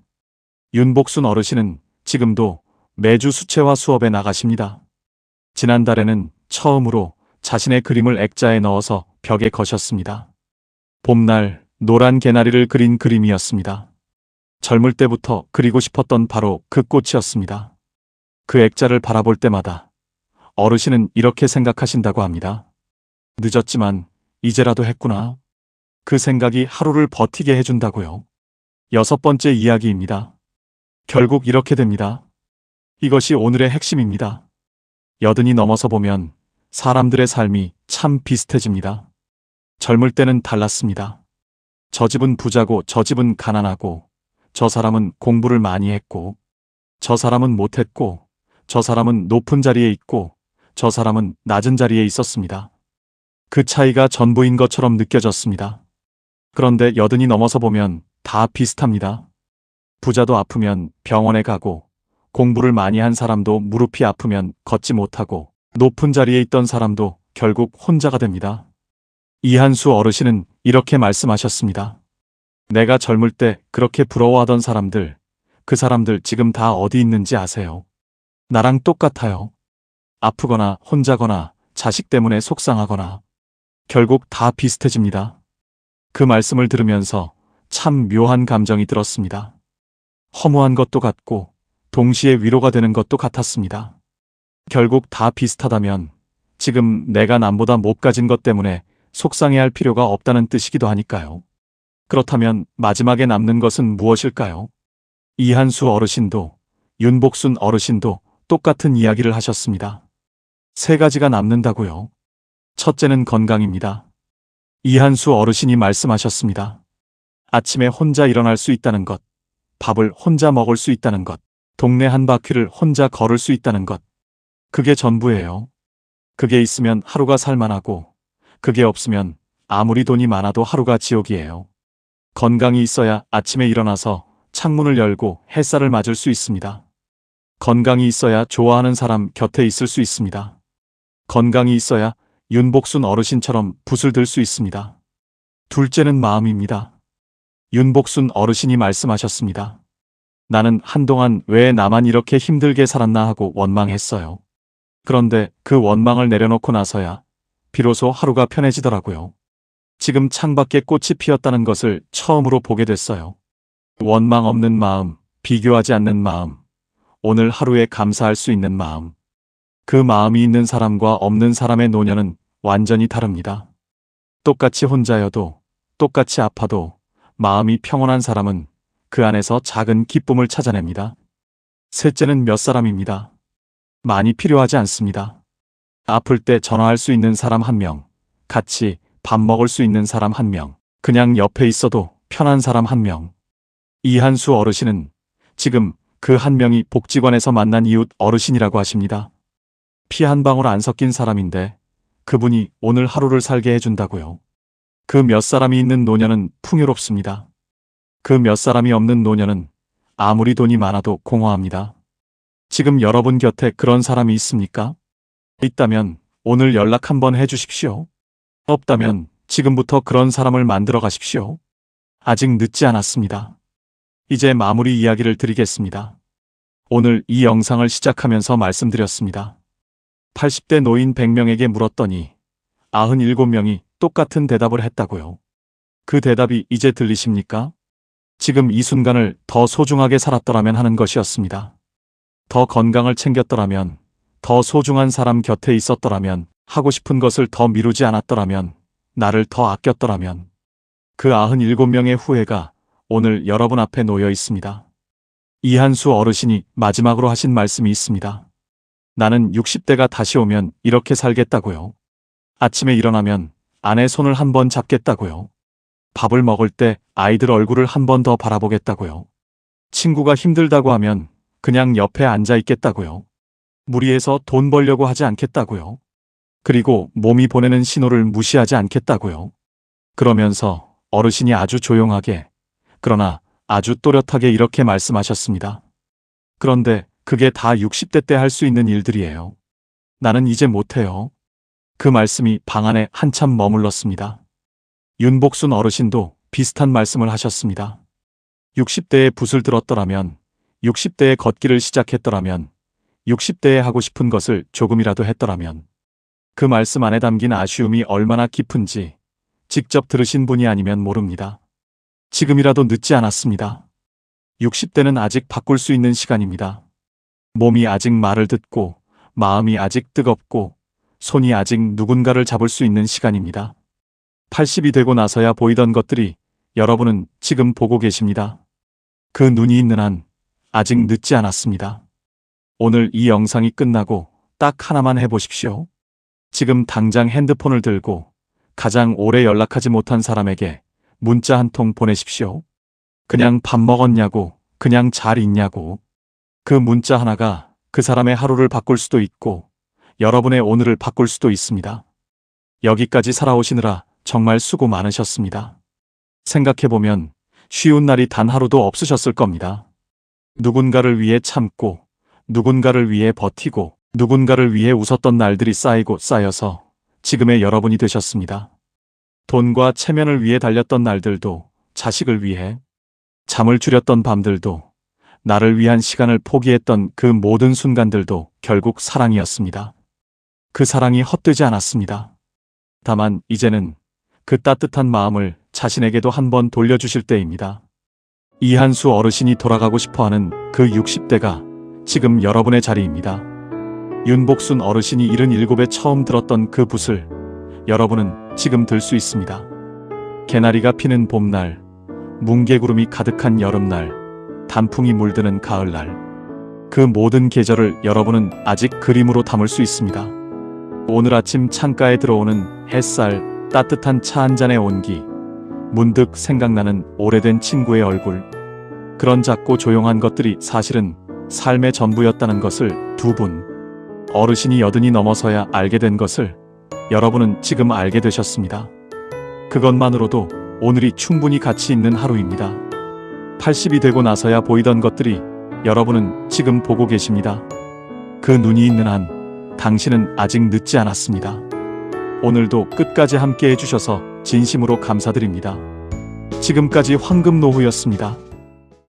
윤복순 어르신은 지금도 매주 수채화 수업에 나가십니다. 지난달에는 처음으로 자신의 그림을 액자에 넣어서 벽에 거셨습니다. 봄날 노란 개나리를 그린 그림이었습니다. 젊을 때부터 그리고 싶었던 바로 그 꽃이었습니다. 그 액자를 바라볼 때마다 어르신은 이렇게 생각하신다고 합니다. 늦었지만 이제라도 했구나. 그 생각이 하루를 버티게 해준다고요. 6번째 이야기입니다. 결국 이렇게 됩니다. 이것이 오늘의 핵심입니다. 80이 넘어서 보면 사람들의 삶이 참 비슷해집니다. 젊을 때는 달랐습니다. 저 집은 부자고 저 집은 가난하고 저 사람은 공부를 많이 했고 저 사람은 못했고 저 사람은 높은 자리에 있고 저 사람은 낮은 자리에 있었습니다. 그 차이가 전부인 것처럼 느껴졌습니다. 그런데 80이 넘어서 보면 다 비슷합니다. 부자도 아프면 병원에 가고 공부를 많이 한 사람도 무릎이 아프면 걷지 못하고 높은 자리에 있던 사람도 결국 혼자가 됩니다. 이한수 어르신은 이렇게 말씀하셨습니다. 내가 젊을 때 그렇게 부러워하던 사람들, 그 사람들 지금 다 어디 있는지 아세요? 나랑 똑같아요. 아프거나 혼자거나 자식 때문에 속상하거나 결국 다 비슷해집니다. 그 말씀을 들으면서 참 묘한 감정이 들었습니다. 허무한 것도 같고 동시에 위로가 되는 것도 같았습니다. 결국 다 비슷하다면 지금 내가 남보다 못 가진 것 때문에 속상해할 필요가 없다는 뜻이기도 하니까요. 그렇다면 마지막에 남는 것은 무엇일까요? 이한수 어르신도 윤복순 어르신도 똑같은 이야기를 하셨습니다. 3가지가 남는다고요. 첫째는 건강입니다. 이한수 어르신이 말씀하셨습니다. 아침에 혼자 일어날 수 있다는 것, 밥을 혼자 먹을 수 있다는 것, 동네 한 바퀴를 혼자 걸을 수 있다는 것. 그게 전부예요. 그게 있으면 하루가 살만하고 그게 없으면 아무리 돈이 많아도 하루가 지옥이에요. 건강이 있어야 아침에 일어나서 창문을 열고 햇살을 맞을 수 있습니다. 건강이 있어야 좋아하는 사람 곁에 있을 수 있습니다. 건강이 있어야 윤복순 어르신처럼 붓을 들 수 있습니다. 둘째는 마음입니다. 윤복순 어르신이 말씀하셨습니다. 나는 한동안 왜 나만 이렇게 힘들게 살았나 하고 원망했어요. 그런데 그 원망을 내려놓고 나서야 비로소 하루가 편해지더라고요. 지금 창밖에 꽃이 피었다는 것을 처음으로 보게 됐어요. 원망 없는 마음, 비교하지 않는 마음, 오늘 하루에 감사할 수 있는 마음. 그 마음이 있는 사람과 없는 사람의 노년은 완전히 다릅니다. 똑같이 혼자여도, 똑같이 아파도 마음이 평온한 사람은 그 안에서 작은 기쁨을 찾아냅니다. 셋째는 몇 사람입니다. 많이 필요하지 않습니다. 아플 때 전화할 수 있는 사람 1명, 같이 밥 먹을 수 있는 사람 1명, 그냥 옆에 있어도 편한 사람 1명. 이한수 어르신은 지금 그 1명이 복지관에서 만난 이웃 어르신이라고 하십니다. 피 한 방울 안 섞인 사람인데 그분이 오늘 하루를 살게 해준다고요. 그 몇 사람이 있는 노년은 풍요롭습니다. 그 몇 사람이 없는 노년은 아무리 돈이 많아도 공허합니다. 지금 여러분 곁에 그런 사람이 있습니까? 있다면 오늘 연락 한번 해주십시오. 없다면 지금부터 그런 사람을 만들어 가십시오. 아직 늦지 않았습니다. 이제 마무리 이야기를 드리겠습니다. 오늘 이 영상을 시작하면서 말씀드렸습니다. 80대 노인 100명에게 물었더니 97명이 똑같은 대답을 했다고요. 그 대답이 이제 들리십니까? 지금 이 순간을 더 소중하게 살았더라면 하는 것이었습니다. 더 건강을 챙겼더라면, 더 소중한 사람 곁에 있었더라면, 하고 싶은 것을 더 미루지 않았더라면, 나를 더 아꼈더라면. 그 97명의 후회가 오늘 여러분 앞에 놓여 있습니다. 이한수 어르신이 마지막으로 하신 말씀이 있습니다. 나는 60대가 다시 오면 이렇게 살겠다고요. 아침에 일어나면 아내 손을 한 번 잡겠다고요. 밥을 먹을 때 아이들 얼굴을 한 번 더 바라보겠다고요. 친구가 힘들다고 하면 그냥 옆에 앉아 있겠다고요. 무리해서 돈 벌려고 하지 않겠다고요. 그리고 몸이 보내는 신호를 무시하지 않겠다고요. 그러면서 어르신이 아주 조용하게, 그러나 아주 또렷하게 이렇게 말씀하셨습니다. 그런데 그게 다 60대 때 할 수 있는 일들이에요. 나는 이제 못해요. 그 말씀이 방 안에 한참 머물렀습니다. 윤복순 어르신도 비슷한 말씀을 하셨습니다. 60대에 붓을 들었더라면, 60대에 걷기를 시작했더라면, 60대에 하고 싶은 것을 조금이라도 했더라면, 그 말씀 안에 담긴 아쉬움이 얼마나 깊은지 직접 들으신 분이 아니면 모릅니다. 지금이라도 늦지 않았습니다. 60대는 아직 바꿀 수 있는 시간입니다. 몸이 아직 말을 듣고, 마음이 아직 뜨겁고, 손이 아직 누군가를 잡을 수 있는 시간입니다. 80이 되고 나서야 보이던 것들이 여러분은 지금 보고 계십니다. 그 눈이 있는 한 아직 늦지 않았습니다. 오늘 이 영상이 끝나고 딱 하나만 해보십시오. 지금 당장 핸드폰을 들고 가장 오래 연락하지 못한 사람에게 문자 한 통 보내십시오. 그냥 밥 먹었냐고, 그냥 잘 있냐고. 그 문자 하나가 그 사람의 하루를 바꿀 수도 있고 여러분의 오늘을 바꿀 수도 있습니다. 여기까지 살아오시느라 정말 수고 많으셨습니다. 생각해보면 쉬운 날이 단 하루도 없으셨을 겁니다. 누군가를 위해 참고, 누군가를 위해 버티고, 누군가를 위해 웃었던 날들이 쌓이고 쌓여서 지금의 여러분이 되셨습니다. 돈과 체면을 위해 달렸던 날들도, 자식을 위해, 잠을 줄였던 밤들도, 나를 위한 시간을 포기했던 그 모든 순간들도 결국 사랑이었습니다. 그 사랑이 헛되지 않았습니다. 다만 이제는 그 따뜻한 마음을 자신에게도 한번 돌려주실 때입니다. 이한수 어르신이 돌아가고 싶어하는 그 60대가 지금 여러분의 자리입니다. 윤복순 어르신이 77에 처음 들었던 그 붓을 여러분은 지금 들 수 있습니다. 개나리가 피는 봄날, 뭉게구름이 가득한 여름날, 단풍이 물드는 가을날, 그 모든 계절을 여러분은 아직 그림으로 담을 수 있습니다. 오늘 아침 창가에 들어오는 햇살, 따뜻한 차 한 잔의 온기, 문득 생각나는 오래된 친구의 얼굴, 그런 작고 조용한 것들이 사실은 삶의 전부였다는 것을 두 분, 어르신이 80이 넘어서야 알게 된 것을 여러분은 지금 알게 되셨습니다. 그것만으로도 오늘이 충분히 가치 있는 하루입니다. 80이 되고 나서야 보이던 것들이 여러분은 지금 보고 계십니다. 그 눈이 있는 한 당신은 아직 늦지 않았습니다. 오늘도 끝까지 함께 해주셔서 진심으로 감사드립니다. 지금까지 황금노후였습니다.